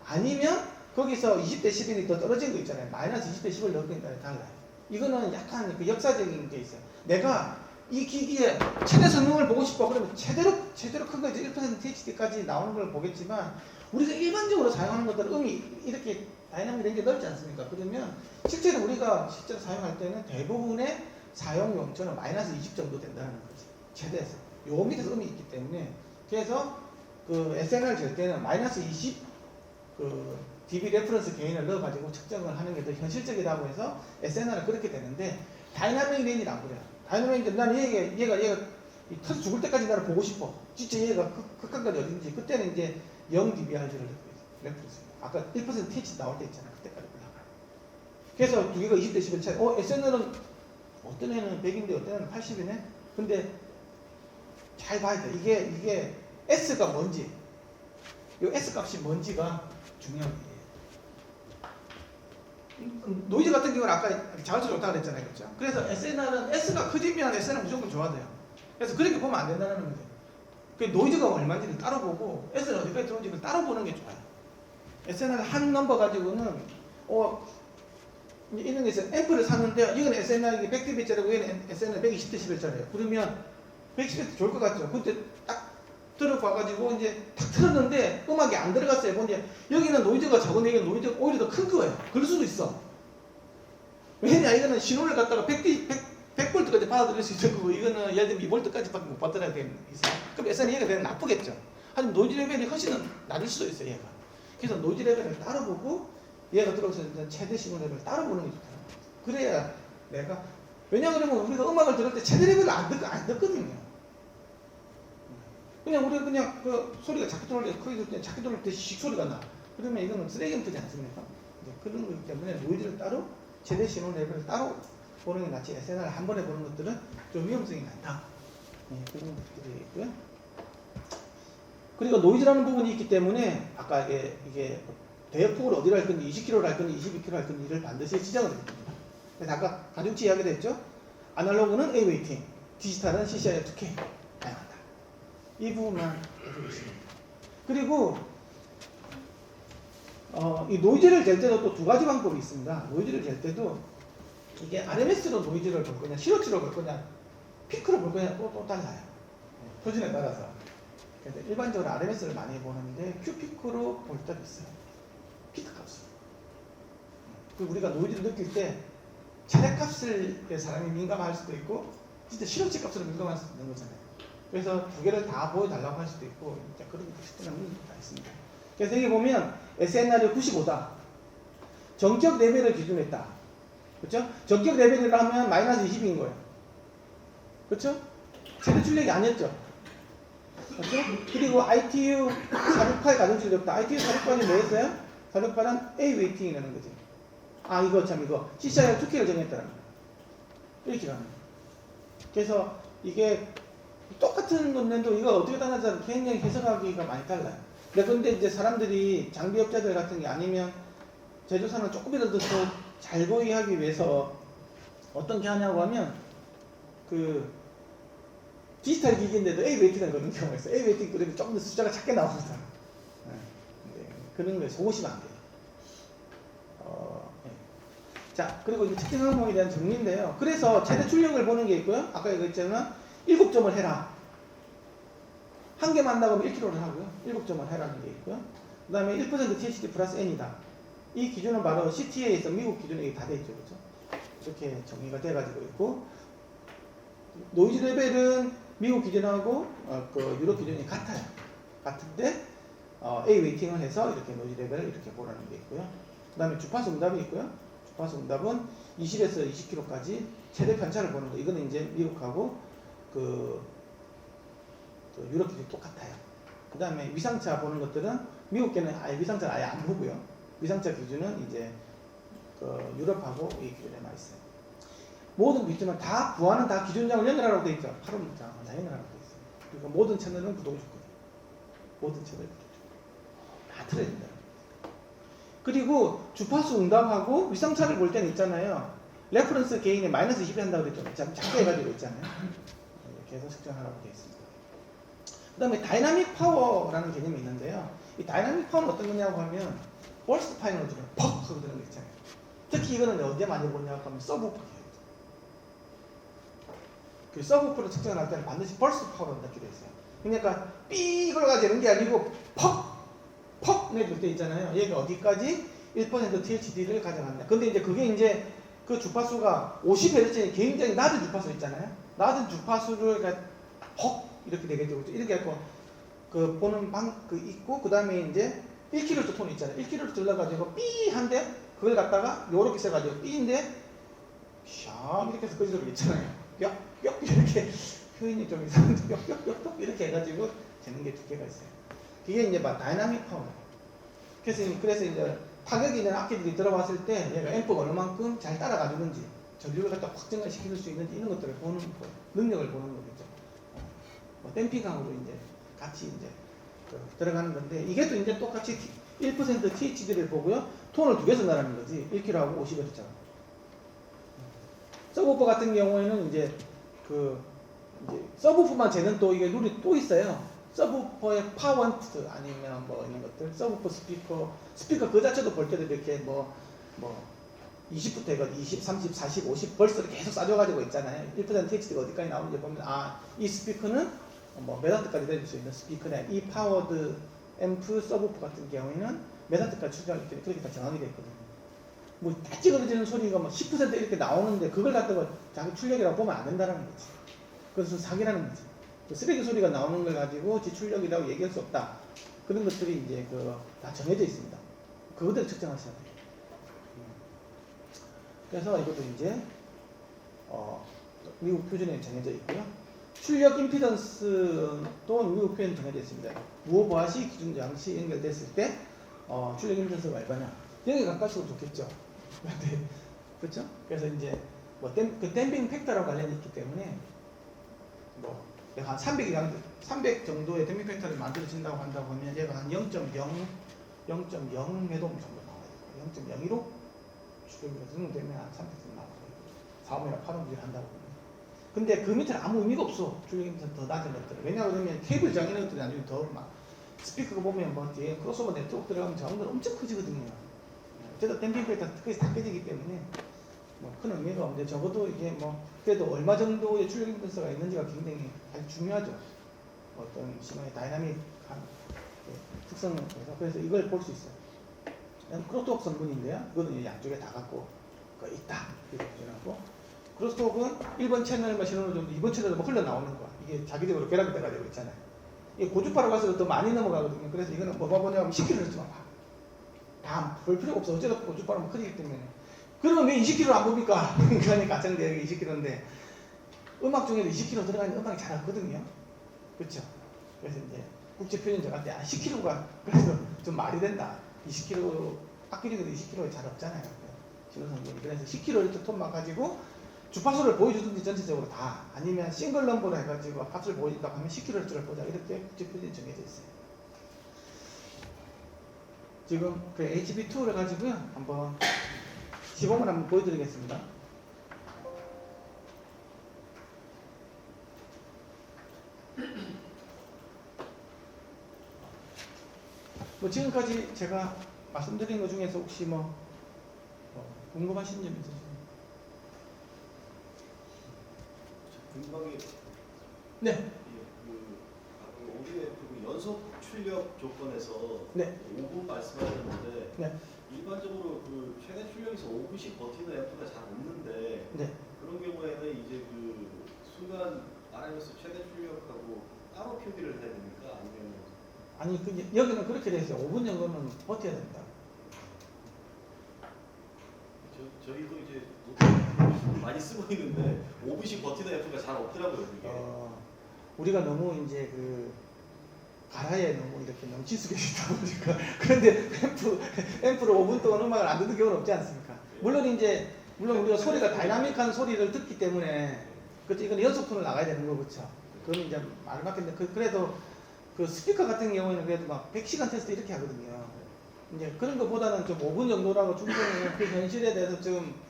A: 아니면 거기서 20대 10이 더 떨어진 거 있잖아요. 마이너스 20대 10을 넣을 건지 달라요. 이거는 약간 그 역사적인 게 있어요. 내가 이 기기의 최대 성능을 보고 싶어. 그러면 최대로 큰 거 이제 1% THC까지 나오는 걸 보겠지만 우리가 일반적으로 사용하는 것들은 음이 이렇게 다이나믹 렌즈 넓지 않습니까? 그러면 실제로 우리가 사용할 때는 대부분의 사용용 저는 마이너스 20 정도 된다는 거지. 최대에서. 요 밑에서 음이 있기 때문에. 그래서 그 SNR 잴 때는 마이너스 20 DB 레퍼런스 게인을 넣어가지고 측정을 하는 게 더 현실적이라고 해서 SNR은 그렇게 되는데 다이나믹 렌즈는 안 그래요. 다이나믹 렌즈 나는 얘가 터져 죽을 때까지 나를 보고 싶어. 진짜 얘가 극한까지 어딘지 그때는 이제 0 dBRG를 넣고 있어요. 레퍼런스. 아까 1% THC 나올 때 있잖아요. 그때까지 올라가요. 그래서 두 개가 20대 10의 차이. SNR은 어떤 애는 100인데 어떤 애는 80이네? 근데 잘 봐야 돼. 이게 S가 뭔지, 이 S 값이 뭔지가 중요한 거예요. 노이즈 같은 경우는 아까 자극도 좋다고 그랬잖아요. 그렇죠? 그래서 SNR은 S가 커지면 SNR 무조건 좋아져요. 그래서 그렇게 보면 안 된다는 거예요. 그 노이즈가 얼마인지를 따로 보고 S는 어디까지 들어오는지를 따로 보는 게 좋아요. SNR 한 넘버 가지고는 이런 게 있어요. 앰프를 샀는데 이건 SNR 100dB짜리고 얘는 SNR 120dB짜리예요. 그러면 110dB 좋을 것 같죠? 근데 딱 들어봐가지고 이제 탁 틀었는데 음악이 안 들어갔어요. 근데 여기는 노이즈가 적은 여기는 노이즈가 오히려 더 큰 거예요. 그럴 수도 있어. 왜냐 이거는 신호를 갖다가 100V까지 받아들일 수 있는 거고 이거는 예를 들면 2V까지밖에 못 받아들여야 되는 있어요. 그럼 SNR 얘가 되면 나쁘겠죠. 하지만 노이즈 레벨이 훨씬 낮을 수도 있어요. 얘가. 그래서 노이즈 레벨을 따로 보고 얘가 들어오서 최대 신호 레벨을 따로 보는 게 좋다는 거죠. 그래야 내가 왜냐하면 우리가 음악을 들을 때 최대 레벨을 안 듣거든요. 그냥 우리가 그냥 그 소리가 작게 들어올 때 크게 들을 때 작게 들어올 때 씩 소리가 나. 그러면 이거는 쓰레기는 되지 않습니까? 그런 거기 때문에 노이즈를 따로 최대 신호 레벨을 따로 보는 게 낫지. SNR 한 번에 보는 것들은 좀 위험성이 많다. 그런 것들이 있고요. 그리고 노이즈라는 부분이 있기 때문에 아까 이게 대역폭을 어디로 할 건지 20km로 할 건지 22km로 할 건지를 반드시 지정을 해야 됩니다. 그래서 아까 가중치 이야기도 했죠. 아날로그는 A 웨이팅, 디지털은 CCI 2K 다양하다. 이 부분만 알고 계십니다. 그리고 이 노이즈를 잴 때도 또 두 가지 방법이 있습니다. 노이즈를 잴 때도 이게 RMS로 노이즈를 볼 거냐, CO치로 볼 거냐, 피크로 볼 거냐 또 달라요. 표준에 따라서. 그래서 일반적으로 RMS를 많이 보는데 Q피크로 볼 때도 있어요. 피크 값을. 그리고 우리가 노이즈를 느낄 때 차례값을 사람이 민감할 수도 있고 진짜 CO치 값으로 민감할 수도 있는 거잖아요. 그래서 두 개를 다 보여달라고 할 수도 있고 그런 특수한 문제가 있습니다. 그래서 여기 보면 SNR이 95다. 전격 레벨을 기준으로 했다. 그렇죠? 전격 레벨이라 하면 마이너스 20인 거예요. 그렇죠? 최대 출력이 아니었죠. 그렇죠? 그리고 ITU 468 가중출력다. ITU 468이 뭐였어요? 468은 A 웨이팅이라는 거지. 아 이거 CCI 2K를 정했다는 거예요. 이렇게 가는 거예요. 그래서 이게 똑같은 건데도 이거 어떻게 달라서 굉장히 해석하기가 많이 달라요. 근데 이제 사람들이 장비업자들 같은 게 아니면 제조사는 조금이라도 더 잘 보이기 위해서 어떤 게 하냐고 하면 그 디지털 기기인데도 A 웨이팅을 거는 경우가 있어요. A 웨이팅 그러면 조금 더 숫자가 작게 나옵니다. 그런 거에 속으시면 안 돼요. 네. 자, 그리고 이제 특징 항목에 대한 정리인데요. 그래서 최대 출력을 보는 게 있고요. 아까 얘기했지만 7점을 해라. 한 개만 한다고 하면 1kg를 하고요. 7점을 해라는 게 있고요. 그 다음에 1% THD 플러스 N이다. 이 기준은 바로 CTA에서 미국 기준에 다 돼 있죠. 그렇죠? 이렇게 정의가 돼가지고 있고, 노이즈 레벨은 미국 기준하고 그 유럽 기준이 같아요. 같은데 A 웨이팅을 해서 이렇게 노이즈 레벨을 이렇게 보라는 게 있고요. 그 다음에 주파수 응답이 있고요. 주파수 응답은 20에서 20km까지 최대 편차를 보는 거. 이거는 이제 미국하고 그 유럽 기준이 똑같아요. 그 다음에 위상차 보는 것들은 미국계는 아예 위상차를 아예 안 보고요. 위상차 기준은 이제 그 유럽하고 이 기준에 나 있어요. 모든 기준은 다 부하는 다 기준장을 연결하라고 되어 있죠. 8호문장 다 연결하라고 되어 있어요. 그러니까 모든 채널은 구독을 줬거든요. 모든 채널 구독 줬거든요. 다 틀어야 된다. 그리고 주파수 응답하고 위상차를 볼 때는 있잖아요. 레퍼런스 게인에 마이너스 20이 한다고 그랬죠. 작게 해가지고 있잖아요. 계속 측정하라고 되어 있습니다. 그 다음에 다이나믹 파워라는 개념이 있는데요. 이 다이나믹 파워는 어떤 거냐고 하면 벌스트 파이널 중에 퍽 하고 드는 거 있잖아요. 특히 이거는 언제 많이 보냐고 하면 서브우퍼. 그 서브우퍼를 측정을 할 때는 반드시 벌스트 파워를 넣게 돼 있어요. 그러니까 삐 이걸 가지고 되는 게 아니고 퍽 내줄 때 있잖아요. 얘가 어디까지 1% THD를 가져간다. 근데 이제 그게 이제 그 주파수가 50Hz의 굉장히 낮은 주파수 있잖아요. 낮은 주파수를 퍽 이렇게 되겠죠. 이렇게 해서 그 보는 그 있고 그 다음에 이제 1kHz 톤 있잖아요. 1kHz 들러가지고 삐 한데 그걸 갖다가 요렇게 써가지고 삐인데 샤 이렇게 해서 끄지도 있잖아요. 뿅 이렇게 표현이 좀 이상한데 뿅 이렇게 해가지고 재는 게 두 개가 있어요. 이게 이제 막 다이나믹 파워. 그래서 이제 타격이 있는 악기들이 들어왔을 때 얘가 앰프가 얼마만큼 잘 따라가주는지 전류를 갖다 확정을 시킬 수 있는지 이런 것들을 보는 거예요. 능력을 보는 거겠죠. 댐핑강으로 이제 같이 이제 들어가는 건데 이게 또 이제 똑같이 1% THD를 보고요. 톤을 두 개 쓴다는 거지. 1kg하고 50Hz. 서브우퍼 같은 경우에는 이제 서브우퍼만 재는 또 이게 룰이 또 있어요. 서브우퍼의 파원트 아니면 뭐 이런 것들, 서브우퍼 스피커 그 자체도 볼 때도 이렇게 뭐 20부터 해가 20, 30, 40, 50 벌스를 계속 싸줘가지고 있잖아요. 1% THD가 어디까지 나오는지 보면 이 스피커는 몇 와트까지 내줄 수 있는 스피커네. 이 파워드 앰프 서브우퍼 같은 경우에는 몇 와트까지 추정하기 때문에 그렇게 다 정하게 되어 있거든요. 뭐 다 찌그러지는 소리가 10% 이렇게 나오는데 그걸 갖다가 자기 출력이라고 보면 안 된다는 거지. 그것은 사기라는 거지. 그 쓰레기 소리가 나오는 걸 가지고 지 출력이라고 얘기할 수 없다. 그런 것들이 이제 다 정해져 있습니다. 그것들을 측정하셔야 돼요. 그래서 이것도 이제 미국 표준에 정해져 있고요. 출력 임피던스도 미국 표현이 정해져 있습니다. 무호보아시 기준 장치 연결됐을 때 출력 임피던스가 얼마냐. 여기 가까울수록 좋겠죠. 네. 그렇죠? 그래서 이제 그 댐핑 팩터랑 관련이 있기 때문에 한 300 정도의 댐핑 팩터를 만들어진다고 한다고 하면 얘가 한 0.0 매도 정도 나와요. 0.01호 출력이 등록되면 한 300 나와요. 4옴이나 8옴 한다고 하면. 근데 그 밑에는 아무 의미가 없어. 출력이 더 낮은 것들은. 왜냐하면 케이블 장 이런 것들이 나중에 더 막 스피커가 보면 뭐 뒤에 크로스오버 네트워크 들어가면 저항들 엄청 커지거든요. 그래서 댐핑 팩터 거의 다 깨지기 때문에 뭐 큰 의미가 없는데 적어도 이게 뭐 그래도 얼마 정도의 출력 임피던스가 있는지가 굉장히 아주 중요하죠. 어떤 시간의 다이나믹한 특성에서 그래서 이걸 볼 수 있어요. 크로스톡 성분인데요. 이거는 양쪽에 다 갖고 있다. 이렇게 표현하고 크로스톡은 1번 채널만 실어놓은 정도 2번 채널로 뭐 흘러나오는 거야. 이게 자기적으로 결합이 돼가지고 있잖아요. 이게 고주파로 가서 더 많이 넘어가거든요. 그래서 이거는 뭐가 뭐냐면 10kHz만 봐. 다 볼 필요가 없어. 어쩌다 고주파로 크기 때문에. 그러면 왜 20kg 안 봅니까? 그러니까 가정대역이 20kg인데 음악 중에도 20kg 들어가는 음악이 잘 없거든요. 그렇죠? 그래서 이제 국제 표준적 할 때 10kg가 그래서 좀 말이 된다. 20kg 악기 중에도 20kg가 잘 없잖아요. 신호성분이. 그래서 10kg 톤만 가지고 주파수를 보여주든지 전체적으로 다 아니면 싱글 넘버로 해가지고 값을 보여준다고 하면 10kHz를 보자. 이렇게 국제 표준이 정해져 있어요. 지금 그 HB2를 가지고요. 한번 시범을 한번 보여드리겠습니다. 뭐 지금까지 제가 말씀드린 것 중에서 혹시 뭐 궁금하신 점 있으세요?
B: 궁금한 게
A: 네.
B: 오디오 연속 출력 조건에서
A: 네.
B: 5분 말씀하셨는데
A: 네.
B: 일반적으로 그 최대 출력에서 5분씩 버티는 앰프가 잘 없는데
A: 네.
B: 그런 경우에는 이제 그 순간 RMS 최대 출력하고 따로 표기를 해야 됩니까? 아니면
A: 아니 여기는 그렇게 돼 있어요. 5분 정도는 버텨야 된다.
B: 저희도 이제 많이 쓰고 있는데 5분씩 버티는 앰프가 잘 없더라고요. 이게.
A: 우리가 너무 이제 그 가라에 너무 이렇게 넘치수게 있다 보니까 그런데 앰프로 5분 동안 음악을 안 듣는 경우는 없지 않습니까? 물론 우리가 소리가 다이나믹한 소리를 듣기 때문에 그렇죠. 이건 연속톤을 나가야 되는 거 그렇죠. 그건 이제 말을 맞겠는데 그래도 그 스피커 같은 경우에는 그래도 막 100시간 테스트 이렇게 하거든요. 이제 그런 것보다는 좀 5분 정도라고 충분히 그 현실에 대해서 좀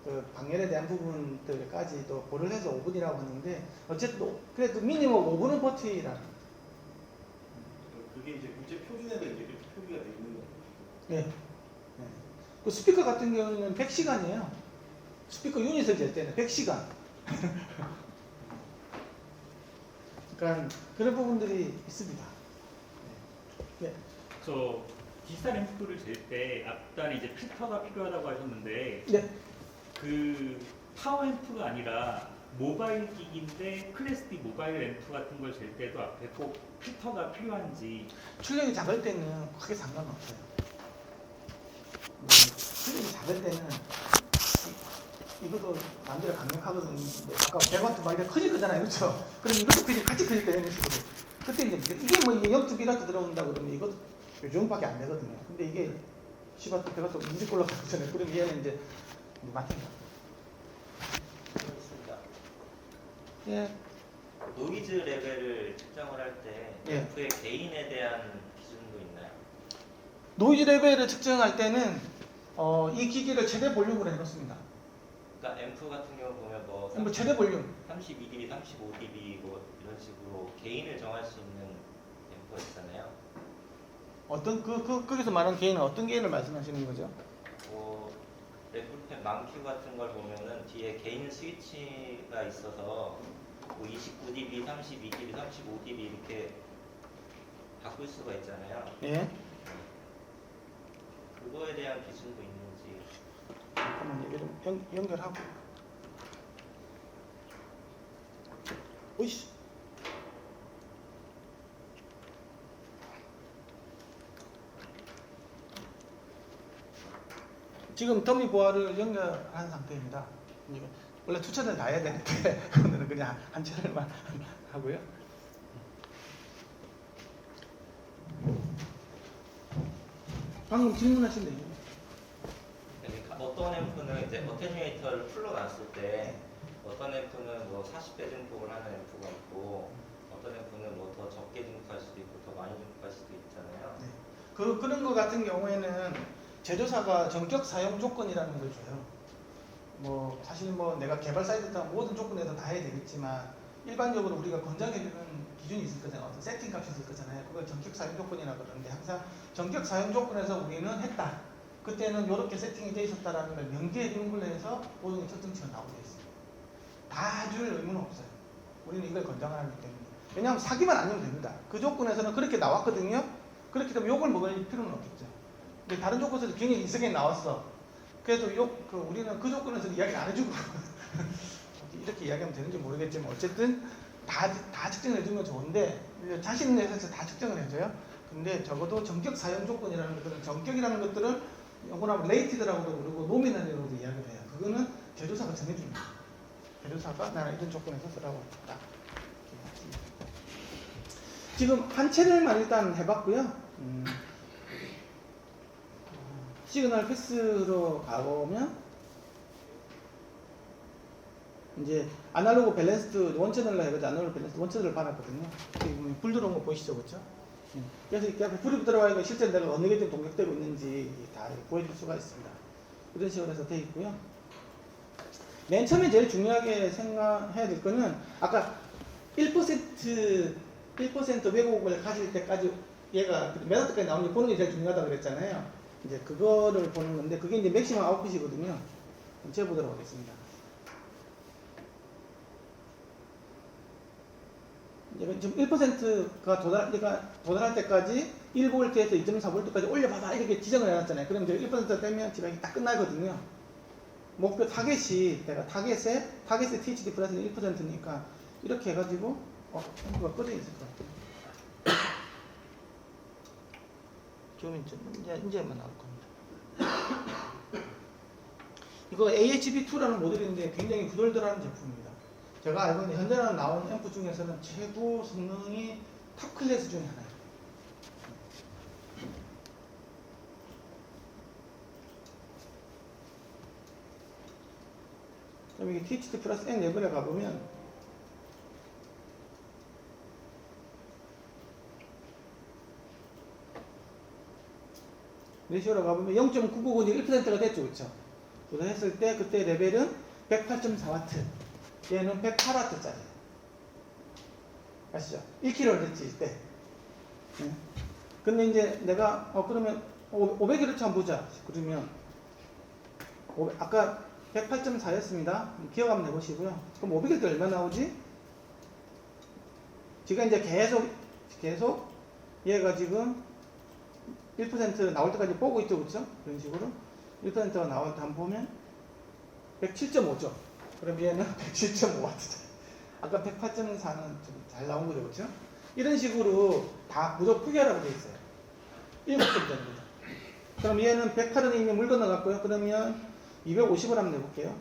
A: 그 방열에 대한 부분들까지도 고려를 해서 5분이라고 하는데 어쨌든 그래도 미니멈 5분은 버티라.
B: 그게 이제 국제 표준에는 이제 그렇게 표기가 되어 있는 거예요.
A: 네. 네. 그 스피커 같은 경우는 100시간이에요. 스피커 유닛을 잴 때는 100시간. 그러니까 그런 부분들이 있습니다. 네.
C: 저 디지털 앰프를 잴 때 앞단에 이제 필터가 필요하다고 하셨는데
A: 네.
C: 그 파워 앰프가 아니라 모바일 기기인데 클래스 D 모바일 앰프 같은 걸 잴 때도 앞에 꼭 필터가 필요한지.
A: 출력이 작을 때는 크게 상관없어요. 출력이 작을 때는 이것도 남들이 강력하거든요. 아까 100W 막 이렇게 커질 거잖아요. 그렇죠? 그럼 이것도 그냥 같이 커질 거예요. 이런 식으로. 그때 이제 이게 뭐 0.1W 들어온다고 그러면 이것도 요 정도밖에 안 되거든요. 근데 이게 10W, 100W 문제 올라가잖아요. 그럼 얘는 이제 맞힌 거.
D: 있습니다.
A: 예.
D: 노이즈 레벨을 측정을 할 때
A: 예.
D: 앰프의 개인에 대한 기준도 있나요?
A: 노이즈 레벨을 측정할 때는 이 기기를 최대 볼륨으로 해놓습니다.
D: 그러니까 앰프 같은 경우 보면 뭐
A: 뭐 최대 볼륨.
D: 32dB, 35dB 뭐 이런 식으로 개인을 정할 수 있는 앰프가 있잖아요.
A: 어떤 거기서 말하는 개인은 어떤 개인을 말씀하시는 거죠?
D: 뭐 래프펜 망큐 같은 걸 보면은 뒤에 개인 스위치가 있어서 뭐 29dB, 32dB, 35dB 이렇게 바꿀 수가 있잖아요.
A: 예.
D: 그거에 대한 기준도 있는지.
A: 잠깐만 얘기 좀 연결하고. 오이씨. 지금 더미 보아를 연결한 상태입니다. 원래 두 채널 다 해야 되는데 오늘은 그냥 한 채널만 하고요. 방금 질문하신 내용.
D: 그러니까 어떤 앰프는 이제 어테뉴에이터를 풀로 놨을 때 어떤 앰프는 뭐 40배 증폭을 하는 앰프가 있고 어떤 앰프는 뭐 더 적게 증폭할 수도 있고 더 많이 증폭할 수도 있잖아요.
A: 네. 그런 거 같은 경우에는 제조사가 전격 사용 조건이라는 걸 줘요. 뭐 사실 뭐 내가 개발 사이트다 모든 조건에서 다 해야 되겠지만 일반적으로 우리가 권장해주는 기준이 있을 거잖아요. 어떤 세팅 값이 있을 거잖아요. 그걸 전격 사용 조건이라고 그러는데 항상 전격 사용 조건에서 우리는 했다. 그때는 이렇게 세팅이 되어 있었다라는 걸 명기에 주는 걸로 해서 보증의 특징치가 나오게 있어요. 다 줄 의무는 없어요. 우리는 이걸 권장하기 때문에. 왜냐하면 사기만 아니면 됩니다. 그 조건에서는 그렇게 나왔거든요. 그렇기 때문에 욕을 먹을 필요는 없겠죠. 근데 다른 조건에서 굉장히 이상하게 나왔어. 그래도 우리는 그 조건에서 이야기 안 해주고 이렇게 이야기하면 되는지 모르겠지만 어쨌든 다 측정을 해주면 좋은데 자신의 회사에서 다 측정을 해줘요. 근데 적어도 전격 사용 조건이라는 것들은 전격이라는 것들은 영어로 레이티드라고도 그러고 노미널이라고도 이야기를 해요. 그거는 제조사가 정해줍니다. 제조사가 나는 이런 조건에서 쓰라고 딱 지금 한 채를만 일단 해봤고요. 시그널 패스로 가보면 이제 아날로그 밸런스드 원채널로 해가지고 아날로그 밸런스드 원채널을 받았거든요. 지금 불 들어온 거 보이시죠, 그렇죠? 그래서 이렇게 앞에 불이 들어와 있고 실제 내가 어느 게 좀 동력되고 있는지 다 보여줄 수가 있습니다. 이런 식으로 해서 되어 있고요. 맨 처음에 제일 중요하게 생각해야 될 거는 아까 1% 왜곡을 가질 때까지 얘가 몇 와트까지 나오는지 보는 게 제일 중요하다고 그랬잖아요. 이제 그거를 보는 건데 그게 이제 맥시멈 아웃풋이거든요. 재보도록 하겠습니다. 이제 지금 1%가 도달할 때까지 1V에서 2.4V까지 올려봐봐 이렇게 지정을 해놨잖아요. 그럼 이제 1% 되면 지방이 딱 끝나거든요. 목표 타겟이 내가 타겟의 THD 플러스는 1%니까 이렇게 해가지고 앰프가 꺼져 있을 것 같아요. 지금 이제만 나올 겁니다. 이거 AHB2라는 모델인데 굉장히 부들들한 제품입니다. 제가 알고 있는 현재 나온 앰프 중에서는 최고 성능이 탑 클래스 중에 하나예요. 그럼 이게 THD 플러스 N 레벨에 가보면 레시오로 가보면 0.999이 1%가 됐죠, 그렇죠? 그래서 했을 때 그때 레벨은 108.4W, 얘는 108W짜리. 아시죠? 1kHz 때. 네. 근데 이제 내가 그러면 500Hz 한번 보자. 그러면 아까 108.4였습니다. 기억 한번 해보시고요. 그럼 500Hz 얼마 나오지? 지금 이제 계속 얘가 지금 1% 나올 때까지 보고 있죠, 그렇죠? 그런 식으로 1%가 나올 때 한번 보면 107.5죠. 그럼 얘는 107.5W. 아까 108.4는 좀 잘 나온 거죠, 그렇죠? 이런 식으로 다 무조건 푸기하라고 되어 있어요. 7점짜리입니다. 그럼 얘는 108은 이미 물 건너갔고요. 그러면 250을 한번 내볼게요.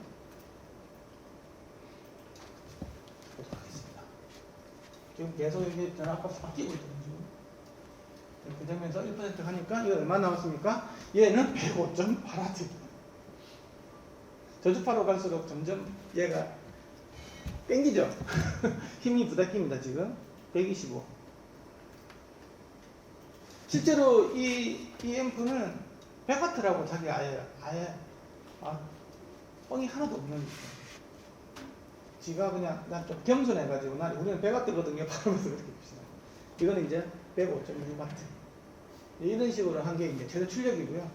A: 지금 계속 이게 전압값이 바뀌고 있거든요. 그 장면에서 1% 하니까 이거 얼마 나왔습니까? 얘는 105.8W. 저주파로 갈수록 점점 얘가 땡기죠? 힘이 부닥깁니다, 지금. 125. 실제로 이 앰프는 100W라고 자기 아예 뻥이 하나도 없는 거예요. 지가 그냥 난 좀 겸손해가지고 우리는 100W거든요. 바르면서 그렇게 봅시다. 이거는 이제 105.6W. 이런 식으로 한 게 이제 최대 출력이고요.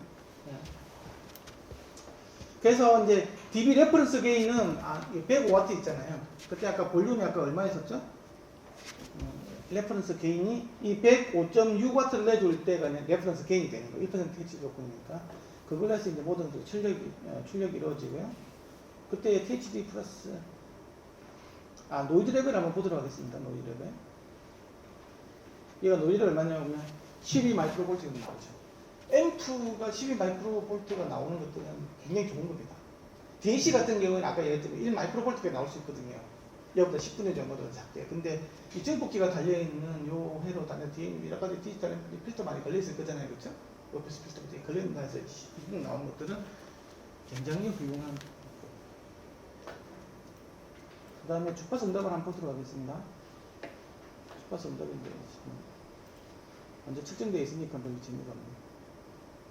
A: 그래서 이제 DB 레퍼런스 게인은 105W 있잖아요. 그때 아까 볼륨이 아까 얼마 있었죠? 레퍼런스 게인이 이 105.6W를 내줄 때가 레퍼런스 게인이 되는 거예요. 1% THD 조건이니까. 그걸 해서 이제 모든 출력이 이루어지고요. 그때 THD 플러스 노이즈 레벨 한번 보도록 하겠습니다. 노이즈 레벨. 얘가 노이즈 얼마냐면 12 마이크로볼트가 나오죠. 앰프가 12 마이크로볼트가 나오는 것들은 굉장히 좋은 겁니다. DC 같은 경우는 아까 얘기했지만 1 마이크로볼트가 나올 수 있거든요. 여기보다 10분의 정도 더 작게. 근데 이 증폭기가 달려있는 요 회로 다른 뒤에 여러 가지 디지털 필터 많이 걸려있을 거잖아요. 그렇죠? 오피스 필터부터 걸려있는 데서 10분 나오는 것들은 굉장히 훌륭한. 그 다음에 주파수 응답을 한번 보도록 하겠습니다. 플러스 언덕인데 먼저 측정되어 있으니까 별로 재미가 없네요.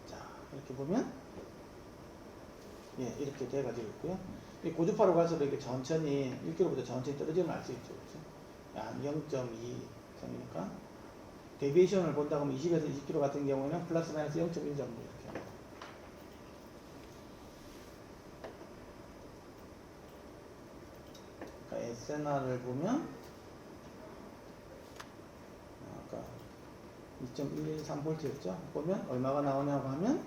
A: 자, 이렇게 보면 예, 이렇게 돼가지고 있고요. 이 고주파로 갈수록 이렇게 천천히 1km보다 천천히 떨어지는 걸 알 수 있죠. 그렇죠? 한 0.2 이상이니까 데비에이션을 본다고 하면 20에서 20km 같은 경우에는 플러스 마이너스 0.1 정도 이렇게. 그러니까 SNR을 보면 아까 2.113V였죠. 보면 얼마가 나오냐고 하면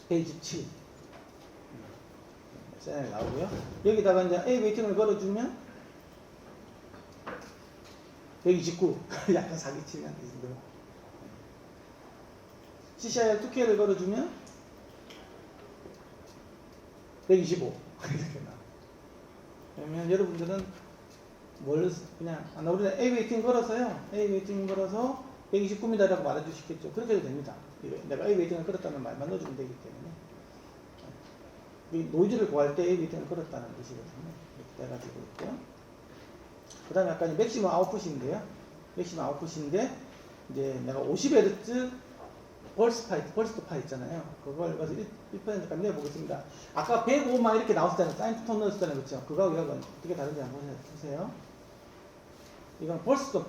A: 127 SNR이 나오고요. 여기다가 이제 A 웨이팅을 걸어주면 129 약간 사기치는 게 있어요. CCIR 2K를 걸어주면 125 이렇게 나와요. 그러면 여러분들은 뭘 그냥 우리는 A 웨이팅 걸어서요. A 웨이팅 걸어서 129m라고 말해주시겠죠. 그렇게 해도 됩니다. 내가 A 웨이팅을 걸었다는 말만 넣어주면 되기 때문에 이 노이즈를 구할 때 A 웨이팅을 걸었다는 뜻이거든요. 이렇게 돼가지고 있고요. 그 다음에 아까 맥시멈 아웃풋인데요. 맥시멈 아웃풋인데 이제 내가 50Hz 벌스트 파 있잖아요. 그걸 가서 1%까지 내보겠습니다. 아까 105만 이렇게 나왔었잖아요. 사인톤 넣었었잖아요. 그렇죠? 그거하고 이거는 어떻게 다른지 한번 보세요. 이건 벌스트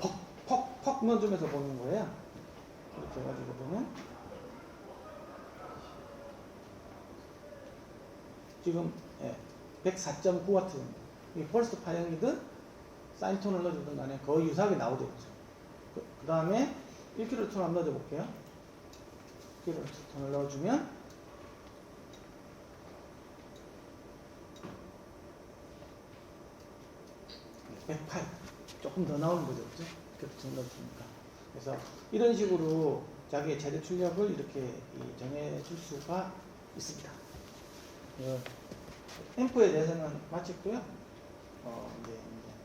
A: 퍽 넣어주면서 보는 거예요. 이렇게 해가지고 보면 지금 104.9W 이 벌스트 파형이든 사인톤을 넣어주든 간에 거의 유사하게 나오죠. 그 다음에 1kHz 한번 넣어줘 볼게요. 1kHz을 넣어주면 108 조금 더 나오는 거죠. 그죠? 1kHz 넣어주니까. 그래서 이런 식으로 자기의 최대 출력을 이렇게 정해 줄 수가 있습니다. 앰프에 대해서는 마쳤고요. 이제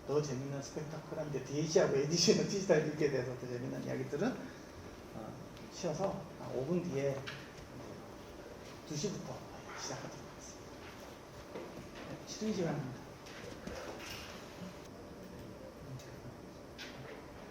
A: 더 재밌는 스펙타클한 이제 DAC하고 ADC는 디지털 기기에 대해서 더 재밌는 이야기들은 쉬어서 5분 뒤에 2시부터 시작하도록 하겠습니다. 쉬는 시간입니다.